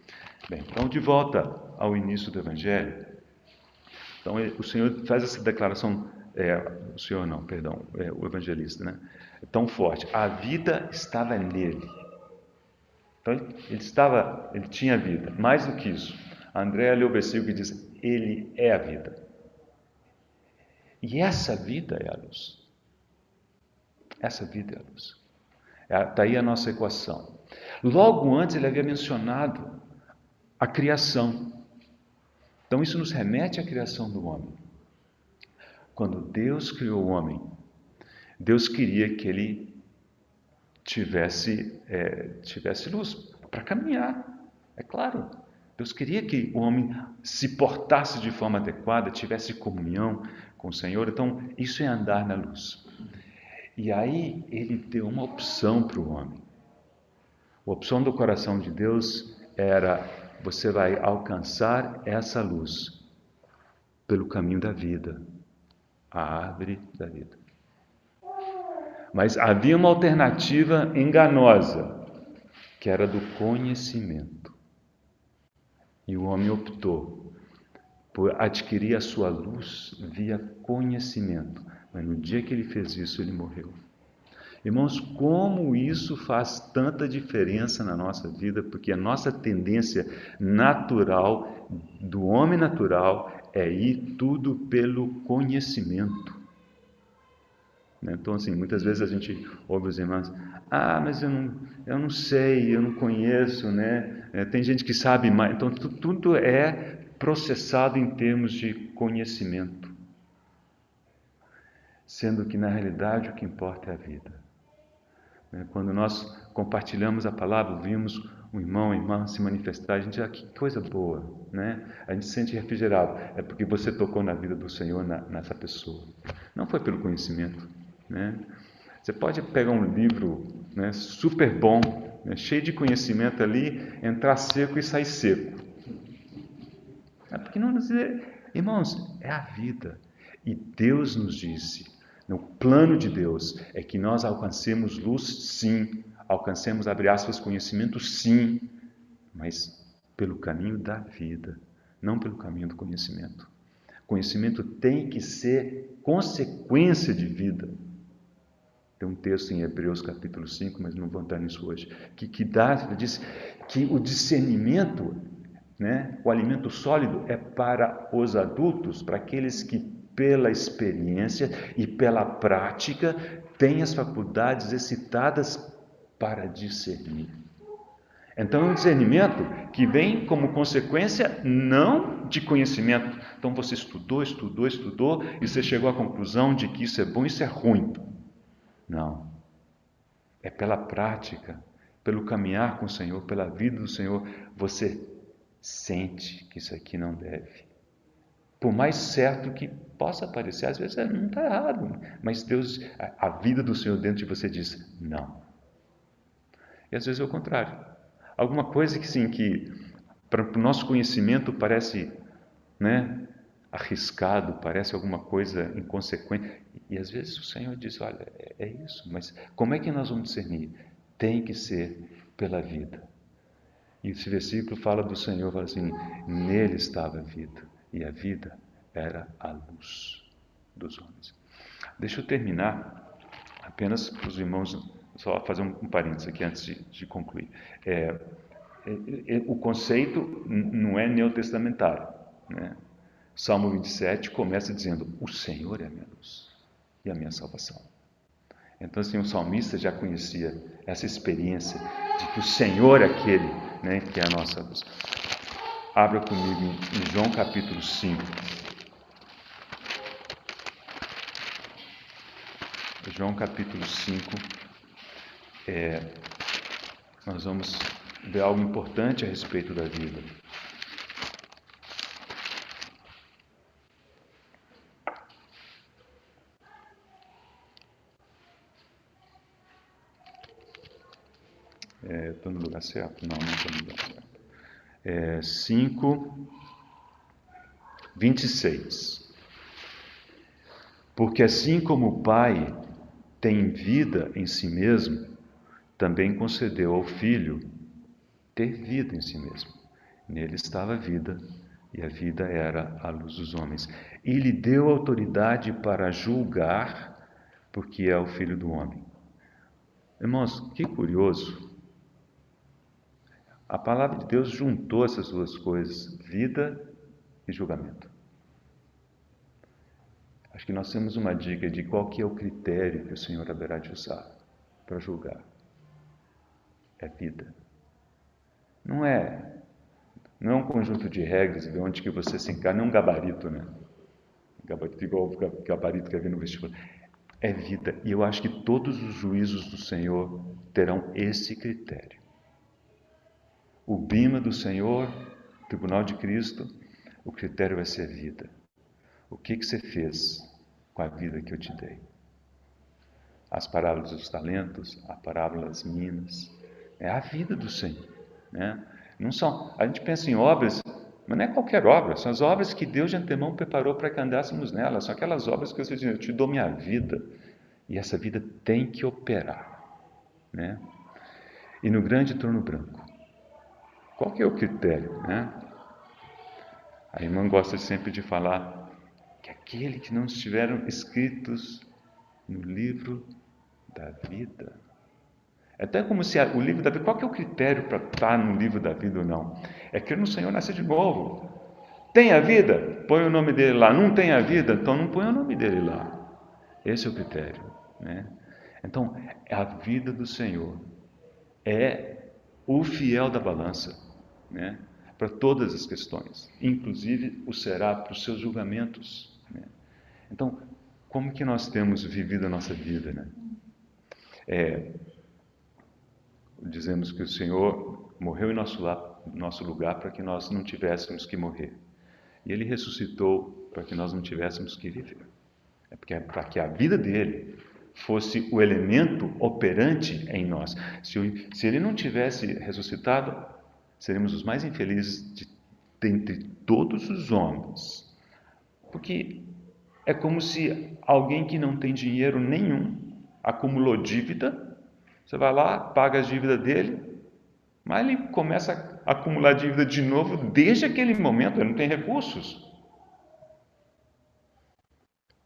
Bem, então de volta ao início do Evangelho. Então o Senhor faz essa declaração, o Senhor não, perdão, o evangelista, né? Tão forte. A vida estava nele. Então ele tinha vida. Mais do que isso, a Andréa leu o versículo que diz: Ele é a vida. E essa vida é a luz. Essa vida é a luz. Está aí a nossa equação. Logo antes ele havia mencionado a criação. Então isso nos remete à criação do homem. Quando Deus criou o homem, Deus queria que ele tivesse luz para caminhar. É claro. Deus queria que o homem se portasse de forma adequada, tivesse comunhão com o Senhor. Então isso é andar na luz. E aí ele deu uma opção para o homem. A opção do coração de Deus era: você vai alcançar essa luz pelo caminho da vida, a árvore da vida. Mas havia uma alternativa enganosa, que era do conhecimento. E o homem optou por adquirir a sua luz via conhecimento. Mas no dia que ele fez isso, ele morreu. Irmãos, como isso faz tanta diferença na nossa vida, porque a nossa tendência natural, do homem natural, é ir tudo pelo conhecimento. Então, assim, muitas vezes a gente ouve os irmãos: mas eu não sei, eu não conheço, né? Tem gente que sabe mais. Então, tudo é processado em termos de conhecimento. Sendo que, na realidade, o que importa é a vida. Quando nós compartilhamos a palavra, vimos um irmão, uma irmã se manifestar, a gente diz: que coisa boa, né? A gente se sente refrigerado. É porque você tocou na vida do Senhor nessa pessoa. Não foi pelo conhecimento, né? Você pode pegar um livro, né, super bom, né, cheio de conhecimento ali, entrar seco e sair seco. Porque não nos dizer, irmãos, é a vida. E Deus nos disse, no plano de Deus, é que nós alcancemos luz, sim, alcancemos, abre aspas, conhecimento, sim, mas pelo caminho da vida, não pelo caminho do conhecimento. Conhecimento tem que ser consequência de vida. Tem um texto em Hebreus capítulo 5, mas não vou entrar nisso hoje, que diz que o discernimento, né, o alimento sólido é para os adultos, para aqueles que pela experiência e pela prática têm as faculdades excitadas para discernir. Então é um discernimento que vem como consequência não de conhecimento. Então você estudou e você chegou à conclusão de que isso é bom e isso é ruim. Não. É pela prática, pelo caminhar com o Senhor, pela vida do Senhor, você sente que isso aqui não deve. Por mais certo que possa parecer, às vezes não está errado, mas Deus, a vida do Senhor dentro de você diz não. E às vezes é o contrário. Alguma coisa que sim, que para o nosso conhecimento parece, né, arriscado, parece alguma coisa inconsequente. E às vezes o Senhor diz: olha, é isso, mas como é que nós vamos discernir? Tem que ser pela vida. E esse versículo fala do Senhor, fala assim: nele estava a vida, e a vida era a luz dos homens. Deixa eu terminar, apenas para os irmãos, só fazer um parênteses aqui antes de concluir. O conceito não é neotestamentário, né? Salmo 27 começa dizendo: o Senhor é a minha luz e a minha salvação. Então, assim, o salmista já conhecia essa experiência de que o Senhor é aquele, né, que é a nossa luz. Abra comigo em João capítulo 5. João capítulo 5. Nós vamos ver algo importante a respeito da vida. Estou no lugar certo? Não estou no lugar certo. 5, 26. Porque assim como o Pai tem vida em si mesmo, também concedeu ao Filho ter vida em si mesmo. Nele estava a vida, e a vida era a luz dos homens. E lhe deu autoridade para julgar, porque é o Filho do homem. Irmãos, que curioso. A palavra de Deus juntou essas duas coisas, vida e julgamento. Acho que nós temos uma dica de qual que é o critério que o Senhor haverá de usar para julgar. É vida. Não é um conjunto de regras de onde que você se encarna, não é um gabarito, né? Gabarito igual o gabarito que havia no vestibular. É vida. E eu acho que todos os juízos do Senhor terão esse critério. O bima do Senhor, o tribunal de Cristo, o critério vai ser vida. O que você fez com a vida que eu te dei? As parábolas dos talentos, a parábola das minas, é a vida do Senhor, né? Não são, a gente pensa em obras, mas não é qualquer obra, são as obras que Deus de antemão preparou para que andássemos nelas, são aquelas obras que você diz, eu te dou minha vida, e essa vida tem que operar, né? E no grande trono branco, qual que é o critério, né? A irmã gosta sempre de falar que aquele que não estiveram escritos no livro da vida. É até como se o livro da vida, qual que é o critério para estar no livro da vida ou não? É crer no Senhor, nascer de novo. Tem a vida? Põe o nome dele lá. Não tem a vida? Então não põe o nome dele lá. Esse é o critério, né? Então, a vida do Senhor é o fiel da balança, né? Para todas as questões, inclusive o será para os seus julgamentos, né? Então, como que nós temos vivido a nossa vida, né? Dizemos que o Senhor morreu em nosso lugar para que nós não tivéssemos que morrer. E Ele ressuscitou para que nós não tivéssemos que viver. É porque para que a vida dele fosse o elemento operante em nós. Se Ele não tivesse ressuscitado, seríamos os mais infelizes dentre todos os homens. Porque é como se alguém que não tem dinheiro nenhum acumulou dívida. Você vai lá, paga as dívidas dele, mas ele começa a acumular dívida de novo desde aquele momento, ele não tem recursos.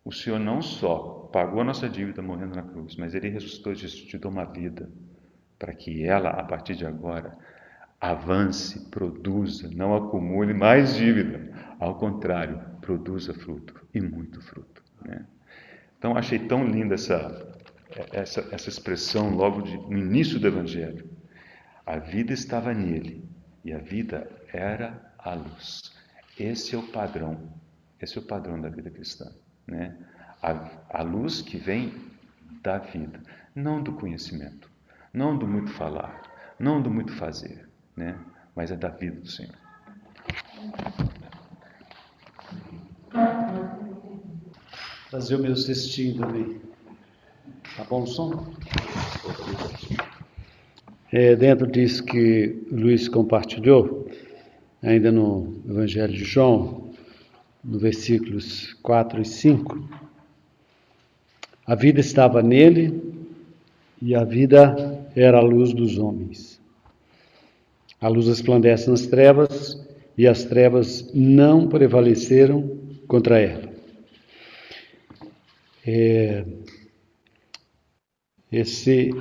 O Senhor não só pagou a nossa dívida morrendo na cruz, mas Ele ressuscitou e disse, te dou uma vida, para que ela, a partir de agora, avance, produza, não acumule mais dívida. Ao contrário, produza fruto, e muito fruto, né? Então, achei tão linda essa expressão logo no início do Evangelho. A vida estava nele, e a vida era a luz. Esse é o padrão da vida cristã, né? A luz que vem da vida, não do conhecimento, não do muito falar, não do muito fazer, né? Mas é da vida do Senhor. Trazer o meu cestinho também. Tá bom o som? Dentro disso que o Luiz compartilhou, ainda no Evangelho de João, no versículos 4 e 5, a vida estava nele e a vida era a luz dos homens. A luz resplandece nas trevas e as trevas não prevaleceram contra ela.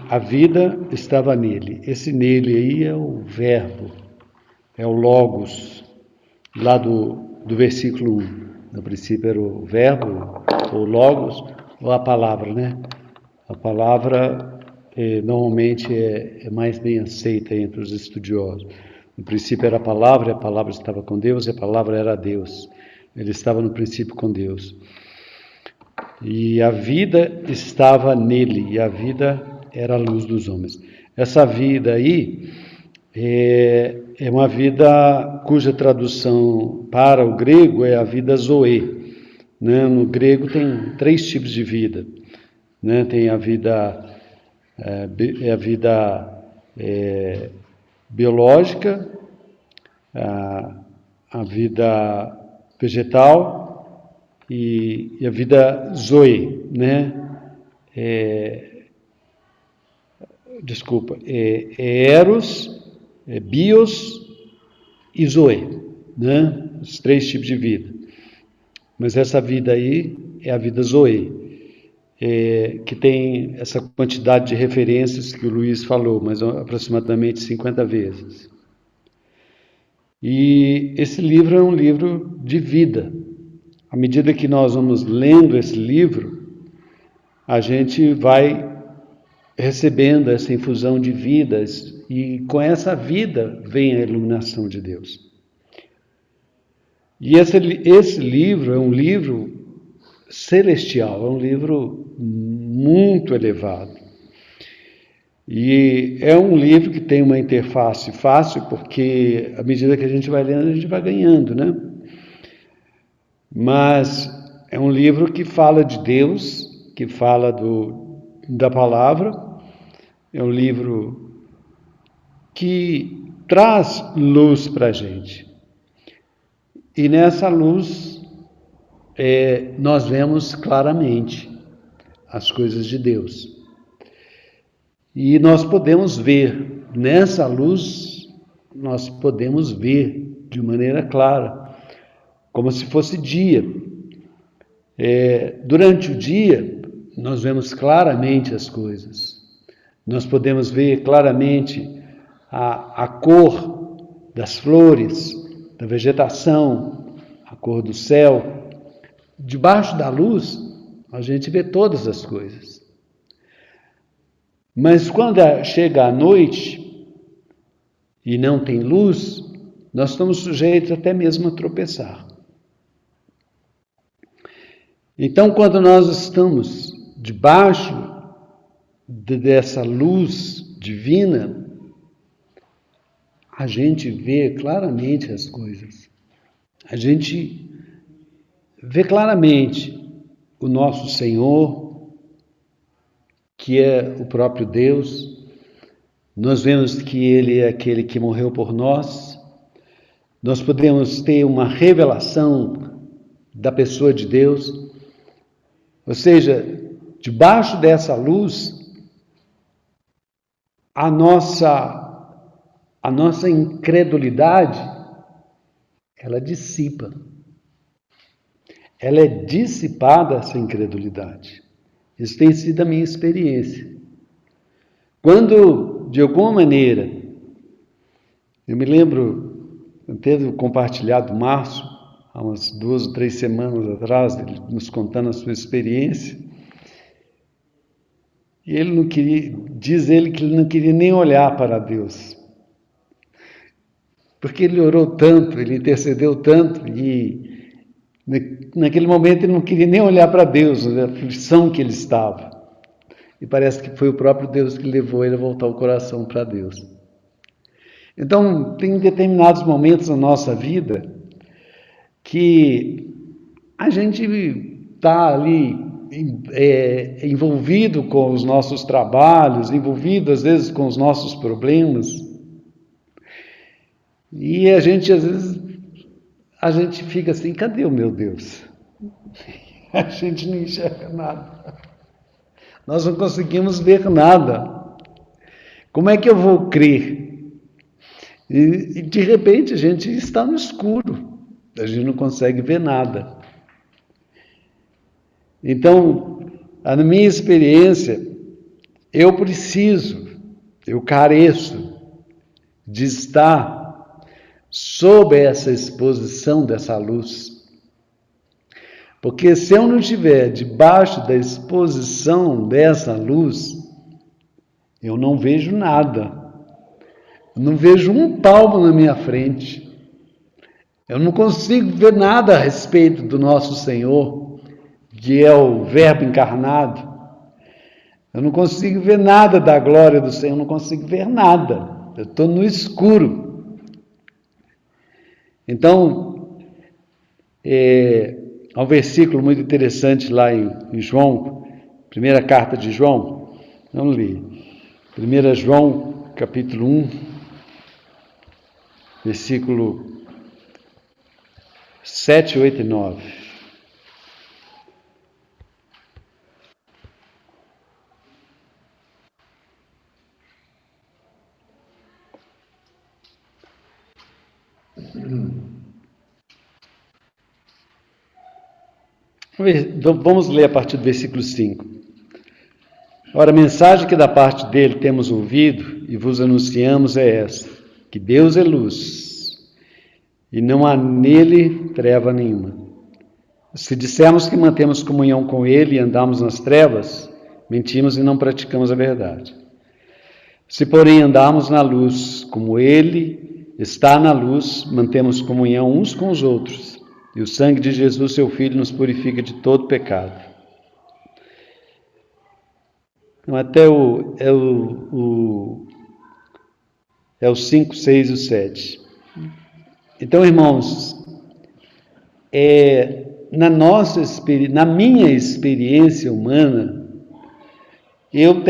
A vida estava nele. Esse nele aí é o verbo, é o logos, lá do versículo 1. No princípio era o verbo, ou logos, ou a palavra, né? A palavra normalmente é mais bem aceita entre os estudiosos. No princípio era a palavra, e a palavra estava com Deus, e a palavra era Deus. Ele estava no princípio com Deus. E a vida estava nele, e a vida era a luz dos homens. Essa vida aí é uma vida cuja tradução para o grego é a vida zoe, né? No grego tem 3 tipos de vida, né? Tem a vida, biológica, a vida vegetal e a vida Zoe, né? Eros, Bios e Zoe, né? Os 3 tipos de vida. Mas essa vida aí é a vida Zoe, que tem essa quantidade de referências que o Luiz falou, mas aproximadamente 50 vezes. E esse livro é um livro de vida. À medida que nós vamos lendo esse livro, a gente vai recebendo essa infusão de vidas, e com essa vida vem a iluminação de Deus. E esse livro é um livro celestial, é um livro muito elevado. E é um livro que tem uma interface fácil, porque à medida que a gente vai lendo, a gente vai ganhando, né? Mas é um livro que fala de Deus, que fala da palavra, é um livro que traz luz para a gente. E nessa luz, nós vemos claramente as coisas de Deus. E nós podemos ver, nessa luz, nós podemos ver de maneira clara, como se fosse dia. Durante o dia, nós vemos claramente as coisas. Nós podemos ver claramente a cor das flores, da vegetação, a cor do céu. Debaixo da luz, a gente vê todas as coisas. Mas quando chega a noite e não tem luz, nós estamos sujeitos até mesmo a tropeçar. Então, quando nós estamos debaixo dessa luz divina, a gente vê claramente as coisas. A gente vê claramente o nosso Senhor, que é o próprio Deus. Nós vemos que Ele é aquele que morreu por nós. Nós podemos ter uma revelação da pessoa de Deus. Ou seja, debaixo dessa luz, a nossa incredulidade, ela dissipa. Ela é dissipada, essa incredulidade. Isso tem sido a minha experiência. Quando, de alguma maneira, eu me lembro, eu tendo compartilhado o Márcio, há umas 2 ou 3 semanas atrás, ele nos contando a sua experiência, e ele não queria, diz ele que ele não queria nem olhar para Deus, porque ele orou tanto, ele intercedeu tanto, e naquele momento ele não queria nem olhar para Deus, a aflição que ele estava. E parece que foi o próprio Deus que levou ele a voltar o coração para Deus. Então, tem determinados momentos na nossa vida que a gente está ali envolvido com os nossos trabalhos, envolvido às vezes com os nossos problemas, e a gente às vezes fica assim, cadê o meu Deus? A gente não enxerga nada. Nós não conseguimos ver nada. Como é que eu vou crer? E de repente a gente está no escuro. A gente não consegue ver nada. Então, na minha experiência, eu careço de estar sob essa exposição dessa luz. Porque se eu não estiver debaixo da exposição dessa luz, eu não vejo nada. Eu não vejo um palmo na minha frente. Eu não consigo ver nada a respeito do nosso Senhor, que é o Verbo encarnado. Eu não consigo ver nada da glória do Senhor, eu não consigo ver nada. Eu estou no escuro. Então, há um versículo muito interessante lá em João, primeira carta de João, vamos ler. 1 João, capítulo 1, versículo 7, 8 e 9. Vamos ler a partir do versículo 5. Ora, a mensagem que da parte dele temos ouvido e vos anunciamos é essa, que Deus é luz, e não há nele treva nenhuma. Se dissermos que mantemos comunhão com ele e andamos nas trevas, mentimos e não praticamos a verdade. Se, porém, andarmos na luz, como ele está na luz, mantemos comunhão uns com os outros, e o sangue de Jesus, seu Filho, nos purifica de todo pecado. Então, até o 5, 6 e 7. Então, irmãos, na minha experiência humana, eu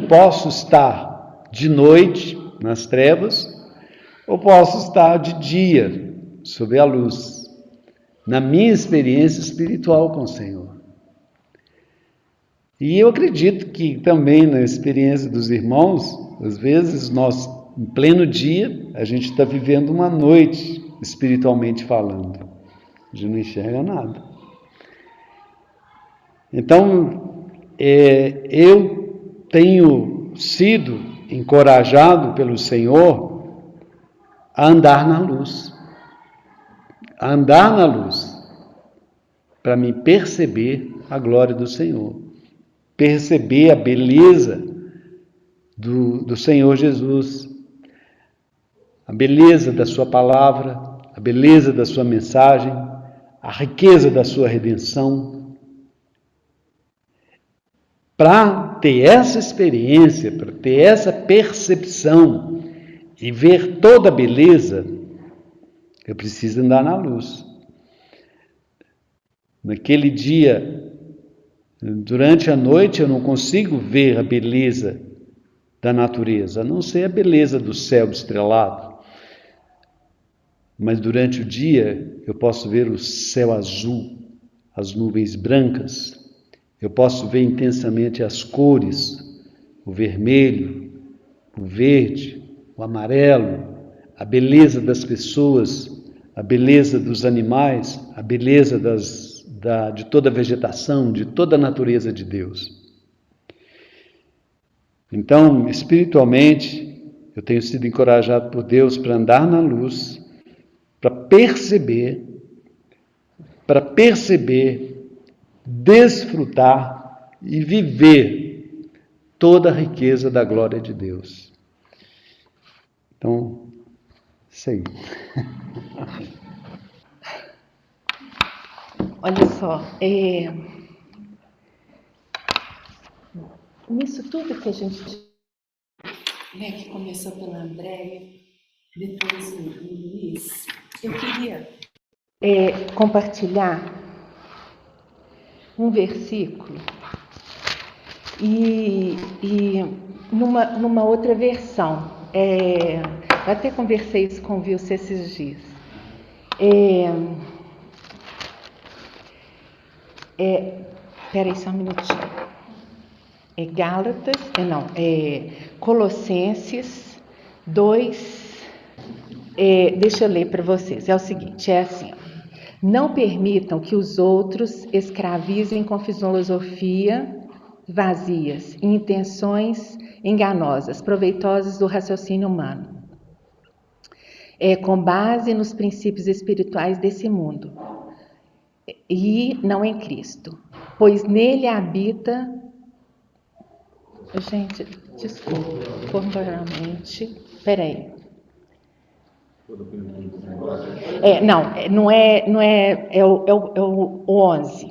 posso estar de noite nas trevas, ou posso estar de dia sob a luz, na minha experiência espiritual com o Senhor. E eu acredito que também na experiência dos irmãos, às vezes nós, em pleno dia, a gente está vivendo uma noite, espiritualmente falando. A gente não enxerga nada. Então, eu tenho sido encorajado pelo Senhor a andar na luz. A andar na luz, para me perceber a glória do Senhor. Perceber a beleza do Senhor Jesus, a beleza da sua palavra, a beleza da sua mensagem, a riqueza da sua redenção. Para ter essa experiência, para ter essa percepção e ver toda a beleza, eu preciso andar na luz. Naquele dia, durante a noite, eu não consigo ver a beleza da natureza, a não ser a beleza do céu estrelado. Mas durante o dia, eu posso ver o céu azul, as nuvens brancas, eu posso ver intensamente as cores, o vermelho, o verde, o amarelo, a beleza das pessoas, a beleza dos animais, a beleza de toda a vegetação, de toda a natureza de Deus. Então, espiritualmente, eu tenho sido encorajado por Deus para andar na luz, para perceber, desfrutar e viver toda a riqueza da glória de Deus. Então, isso aí. Olha só, nisso tudo que a gente, que começou pela Andréia, depois o Luiz, eu queria compartilhar um versículo e numa outra versão. Eu até conversei isso com o Wilson esses dias. Peraí só um minutinho. Colossenses 2, deixa eu ler para vocês. É o seguinte, é assim: não permitam que os outros escravizem com filosofia vazias e intenções enganosas, proveitosas do raciocínio humano, com base nos princípios espirituais desse mundo, e não em Cristo, pois nele habita... Gente, desculpa, corporalmente... Peraí. É o 11.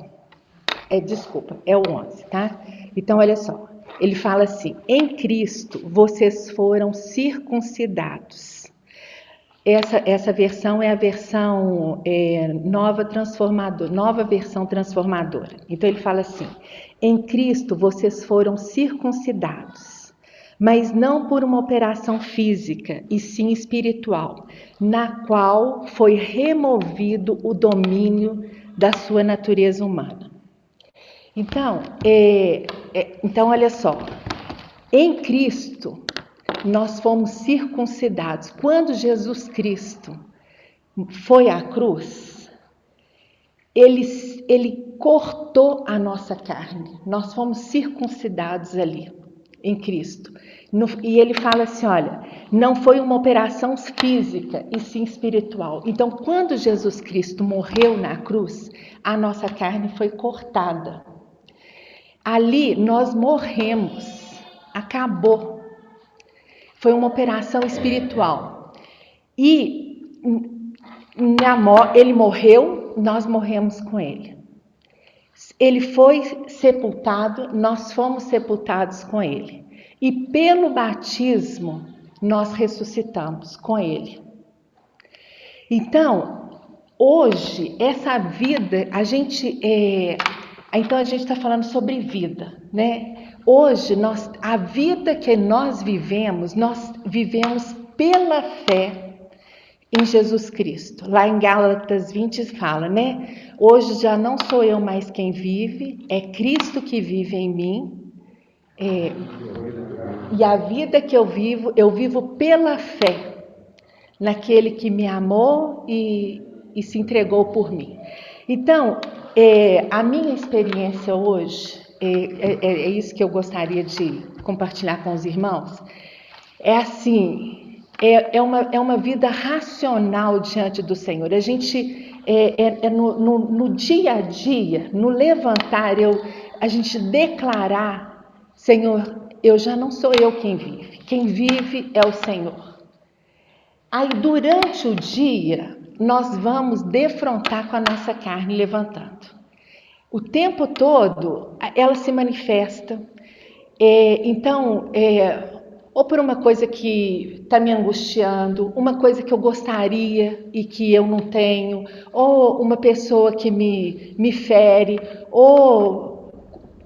Desculpa, é o 11, tá? Então, olha só. Ele fala assim: em Cristo vocês foram circuncidados. Essa versão é a versão nova versão transformadora. Então ele fala assim: em Cristo vocês foram circuncidados, mas não por uma operação física, e sim espiritual, na qual foi removido o domínio da sua natureza humana. Então olha só, em Cristo nós fomos circuncidados. Quando Jesus Cristo foi à cruz, ele cortou a nossa carne. Nós fomos circuncidados ali, em Cristo. E ele fala assim, olha, não foi uma operação física, e sim espiritual. Então, quando Jesus Cristo morreu na cruz, a nossa carne foi cortada. Ali nós morremos, acabou. Foi uma operação espiritual. E ele morreu, nós morremos com ele. Ele foi sepultado, nós fomos sepultados com ele. E pelo batismo, nós ressuscitamos com ele. Então, hoje, essa vida, então a gente está falando sobre vida, né? Hoje, a vida que nós vivemos pela fé em Jesus Cristo. Lá em Gálatas 20 fala, né? Hoje já não sou eu mais quem vive, é Cristo que vive em mim. E a vida que eu vivo pela fé naquele que me amou e se entregou por mim. Então, a minha experiência hoje, é isso que eu gostaria de compartilhar com os irmãos, é assim, é uma vida racional diante do Senhor. A gente, no dia a dia, no levantar, a gente declarar, Senhor, eu já não sou eu quem vive é o Senhor. Aí, durante o dia, nós vamos defrontar com a nossa carne levantando. O tempo todo, ela se manifesta. Ou por uma coisa que está me angustiando, uma coisa que eu gostaria e que eu não tenho, ou uma pessoa que me fere, ou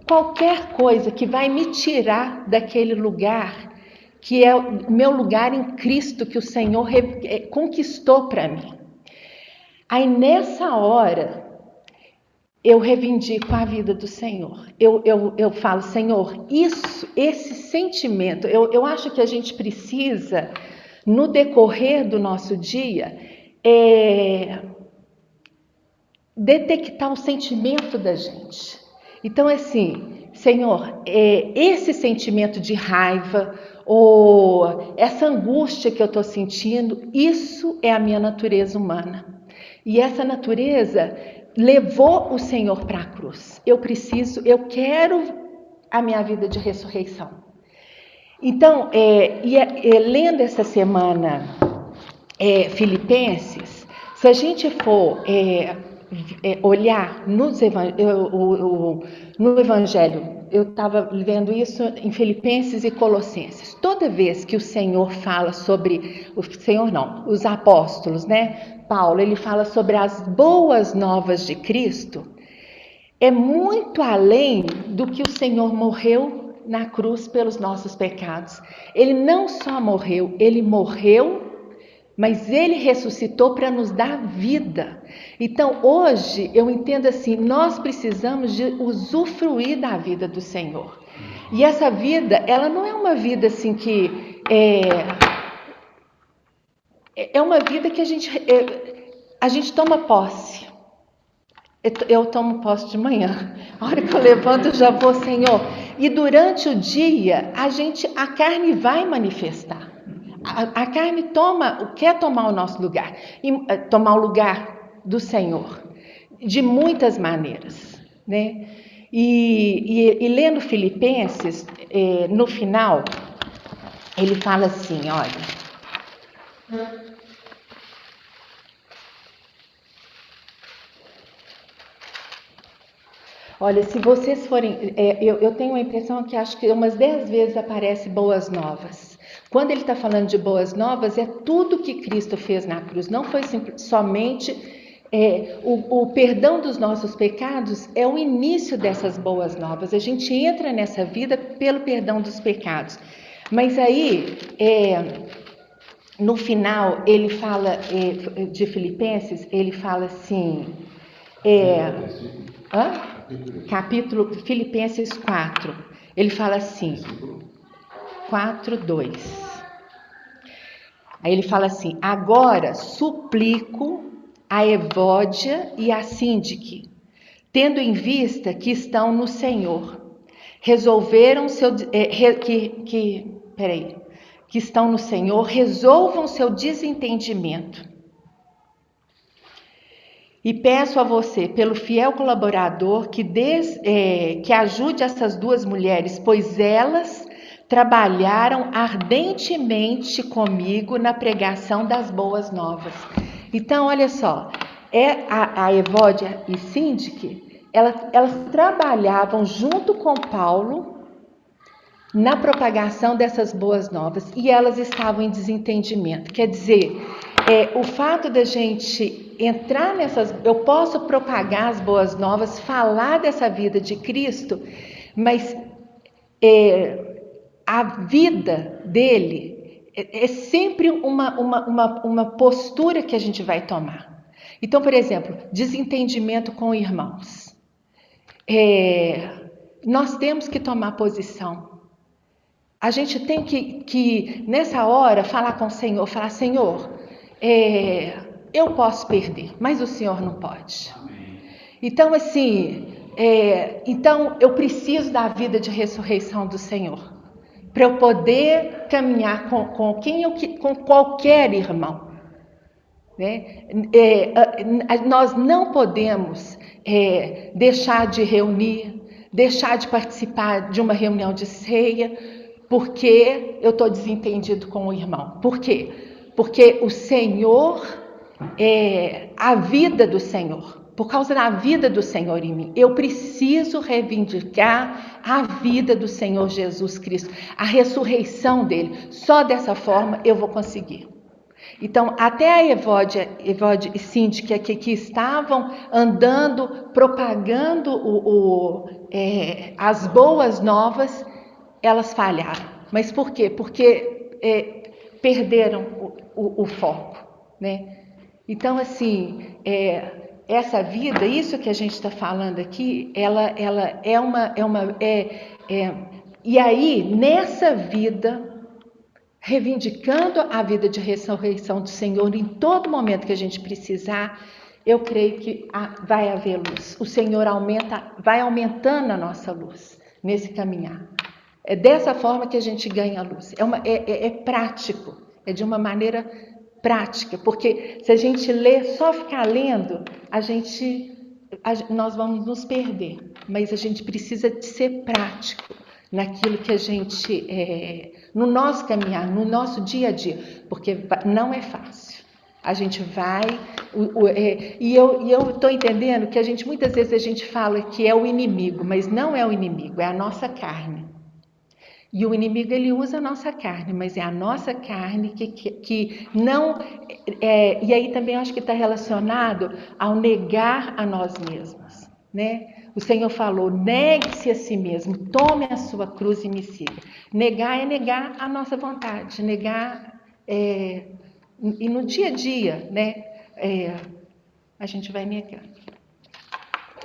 qualquer coisa que vai me tirar daquele lugar que é o meu lugar em Cristo, que o Senhor conquistou para mim. Aí nessa hora, eu reivindico a vida do Senhor. Eu falo, Senhor, esse sentimento, eu acho que a gente precisa, no decorrer do nosso dia, detectar o sentimento da gente. Então, assim, Senhor, esse sentimento de raiva, ou essa angústia que eu estou sentindo, isso é a minha natureza humana. E essa natureza levou o Senhor para a cruz. Eu quero a minha vida de ressurreição. Então, lendo essa semana Filipenses, se a gente for olhar no Evangelho, eu estava vendo isso em Filipenses e Colossenses. Toda vez que o Senhor fala sobre, os apóstolos, né? Paulo, ele fala sobre as boas novas de Cristo, é muito além do que o Senhor morreu na cruz pelos nossos pecados. Ele não só morreu, mas ele ressuscitou para nos dar vida. Então, hoje, eu entendo assim, nós precisamos de usufruir da vida do Senhor. E essa vida, ela não é uma vida assim que... É uma vida que a gente toma posse. Eu tomo posse de manhã. A hora que eu levanto, eu já vou, Senhor. E durante o dia, a carne vai manifestar. A carne quer tomar o nosso lugar, tomar o lugar do Senhor, de muitas maneiras, né? E lendo Filipenses, no final, ele fala assim, olha, se vocês forem, eu tenho a impressão que acho que umas 10 vezes aparece boas novas. Quando ele está falando de boas novas, é tudo que Cristo fez na cruz. Não foi somente o perdão dos nossos pecados, é o início dessas boas novas. A gente entra nessa vida pelo perdão dos pecados. Mas aí, no final, ele fala, de Filipenses, ele fala assim... Capítulo Filipenses 4, ele fala assim, 4:2. Aí ele fala assim: agora suplico a Evódia e a Síndique, tendo em vista que estão no Senhor, resolveram que estão no Senhor, resolvam seu desentendimento. E peço a você, pelo fiel colaborador, que ajude essas duas mulheres, pois elas trabalharam ardentemente comigo na pregação das boas novas. Então, olha só, a Evódia e Síndique, elas trabalhavam junto com Paulo na propagação dessas boas novas, e elas estavam em desentendimento. Quer dizer, o fato da gente entrar eu posso propagar as boas novas, falar dessa vida de Cristo, mas a vida dele é sempre uma postura que a gente vai tomar. Então, por exemplo, desentendimento com irmãos. Nós temos que tomar posição. A gente tem que nessa hora, falar com o Senhor, falar: Senhor, eu posso perder, mas o Senhor não pode. Então, assim, então eu preciso da vida de ressurreição do Senhor, para eu poder caminhar com qualquer irmão. Né? Nós não podemos deixar de reunir, deixar de participar de uma reunião de ceia, porque eu estou desentendido com o irmão. Por quê? Porque o Senhor, a vida do Senhor, por causa da vida do Senhor em mim, eu preciso reivindicar a vida do Senhor Jesus Cristo, a ressurreição dele. Só dessa forma eu vou conseguir. Então, até a Evódia e Síndica que estavam andando, propagando as boas novas, elas falharam. Mas por quê? Porque perderam o foco, né? Então, assim, essa vida, isso que a gente está falando aqui, ela e aí, nessa vida, reivindicando a vida de ressurreição do Senhor em todo momento que a gente precisar, eu creio que vai haver luz. O Senhor vai aumentando a nossa luz nesse caminhar. É dessa forma que a gente ganha a luz. É prático, é de uma maneira prática, porque se a gente só ficar lendo, nós vamos nos perder. Mas a gente precisa de ser prático naquilo que a gente, no nosso caminhar, no nosso dia a dia, porque não é fácil. A gente vai, e eu estou entendendo que muitas vezes a gente fala que é o inimigo, mas não é o inimigo, é a nossa carne. E o inimigo, ele usa a nossa carne, mas é a nossa carne que não... e aí também eu acho que está relacionado ao negar a nós mesmos, né? O Senhor falou: negue-se a si mesmo, tome a sua cruz e me siga. Negar é negar a nossa vontade, negar... e no dia a dia, né? A gente vai negando.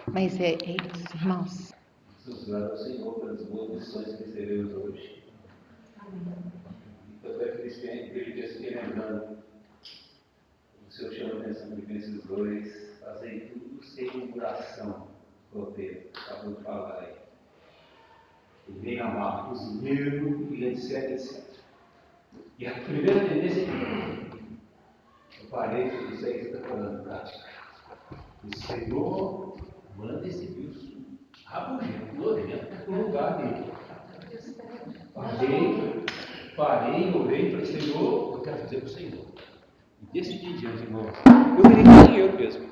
Mas é isso, irmãos. Graças ao Senhor pelas boas lições que recebemos hoje. Então, para que ele esteja lembrando, o Senhor chama a atenção de Filipenses 2, fazer tudo sem murmuração, roteiro, acabou de falar aí. E vem amar os meus e etc. E a primeira tendência é que eu parei de dizer que você está falando prática. O Senhor manda esse Deus rabugento, glorento, no lugar dele. Parei, orei e falei: Senhor, eu quero fazer para o Senhor. E desse dia em diante, irmão, eu virei com dinheiro mesmo.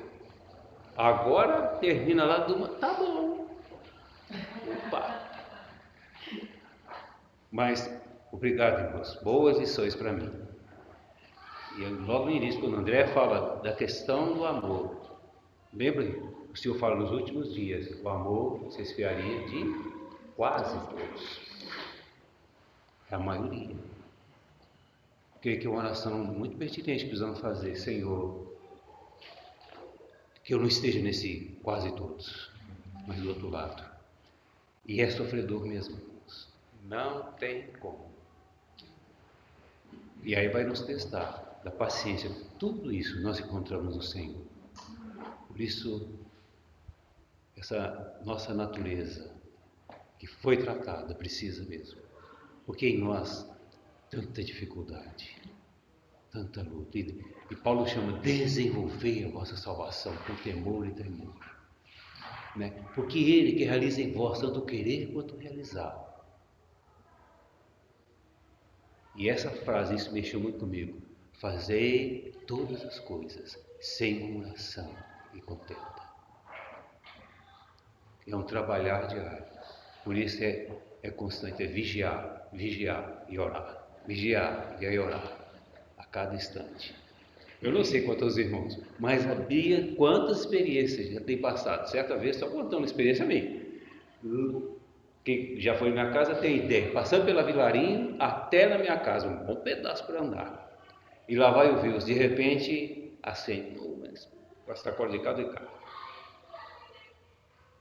Agora termina lá de uma. Tá bom. Opa. Mas, obrigado, irmãos. Boas lições para mim. E logo no início, quando o André fala da questão do amor, lembra? O Senhor fala nos últimos dias: o amor se esfriaria de quase todos. É a maioria. Creio que é uma oração muito pertinente que precisamos fazer: Senhor, que eu não esteja nesse quase todos, mas do outro lado. E é sofredor mesmo. Não tem como. E aí vai nos testar, da paciência. Tudo isso nós encontramos no Senhor. Por isso, essa nossa natureza que foi tratada precisa mesmo. Porque em nós, tanta dificuldade, tanta luta. E Paulo chama desenvolver a vossa salvação com temor e tremor. Né? Porque Ele que realiza em vós tanto querer quanto realizar. E essa frase, isso mexeu muito comigo. Fazei todas as coisas sem murmuração e contenda. É um trabalhar diário. Por isso é constante, é vigiar e orar. Vigiar e orar a cada instante. Eu não sei quantos irmãos, mas a Bia, quantas experiências já tem passado. Certa vez, só contando uma experiência minha. Quem já foi na minha casa tem ideia. Passando pela Vilarinho até na minha casa, um bom pedaço para andar. E lá vai o Deus. De repente, acende. Com a sacola de cada carro.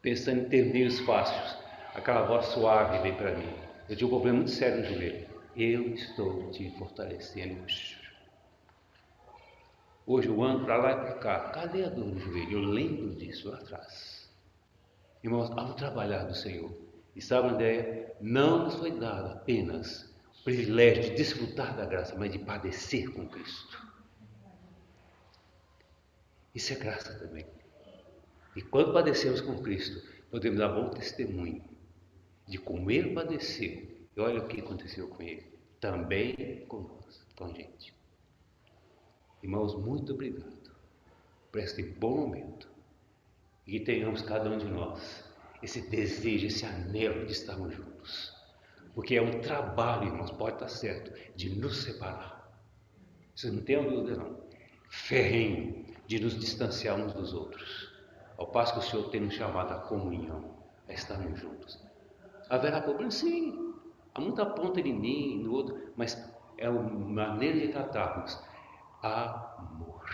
Pensando em ter meios fáceis. Aquela voz suave vem para mim. Eu tinha um problema muito sério no joelho. Eu estou te fortalecendo. Hoje eu ando para lá e para cá. Cadê a dor no joelho? Eu lembro disso lá atrás. Irmãos, ao trabalhar do Senhor. E sabe, Andréia, não nos foi dado apenas o privilégio de desfrutar da graça, mas de padecer com Cristo. Isso é graça também. E quando padecemos com Cristo, podemos dar bom testemunho de como Ele padeceu. E olha o que aconteceu com Ele. Também conosco, com a gente. Irmãos, muito obrigado por este bom momento. E que tenhamos cada um de nós esse desejo, esse anelo de estarmos juntos. Porque é um trabalho, irmãos, pode estar certo, de nos separar. Vocês não tenham dúvida, não. Ferrenho de nos distanciar uns dos outros. Ao passo que o Senhor tem nos chamado à comunhão, a estarmos juntos. Haverá problema? Sim. Há muita ponta em mim e no outro, mas é uma maneira de tratarmos. Amor.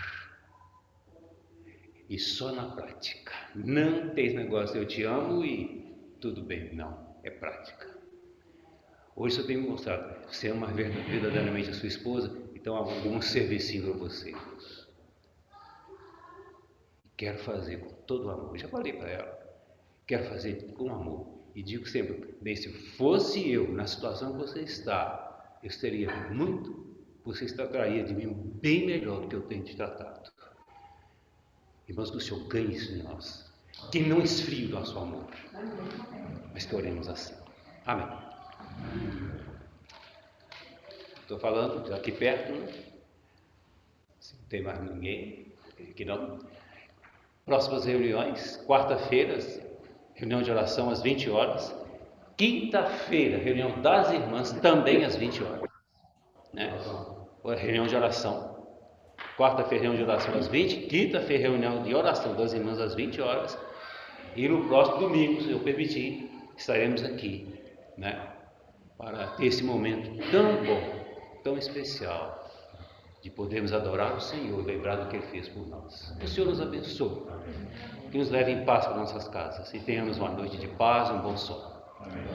E só na prática. Não tem esse negócio, eu te amo e tudo bem. Não, é prática. Hoje eu tenho mostrado, você ama verdadeiramente a sua esposa, então há algum servicinho para você. Quero fazer com todo amor. Eu já falei para ela. Quero fazer com amor. E digo sempre, bem, se fosse eu na situação que você está, eu seria muito, você trataria de mim bem melhor do que eu tenho te tratado. Irmãos, que o Senhor ganhe isso de nós. Que não esfrie o nosso amor. Mas que oremos assim. Amém. Estou falando aqui perto, né? Se não tem mais ninguém, que não. Próximas reuniões, quarta-feiras, reunião de oração às 20 horas. Quinta-feira, reunião das irmãs, também às 20 horas. Né? Reunião de oração. Quarta-feira, reunião de oração às 20. Quinta-feira, reunião de oração das irmãs às 20 horas. E no próximo domingo, se eu permitir, estaremos aqui, né? Para ter esse momento tão bom, tão especial, de podermos adorar o Senhor e lembrar do que Ele fez por nós. Que o Senhor nos abençoe, que nos leve em paz para nossas casas e tenhamos uma noite de paz e um bom sono. Amém.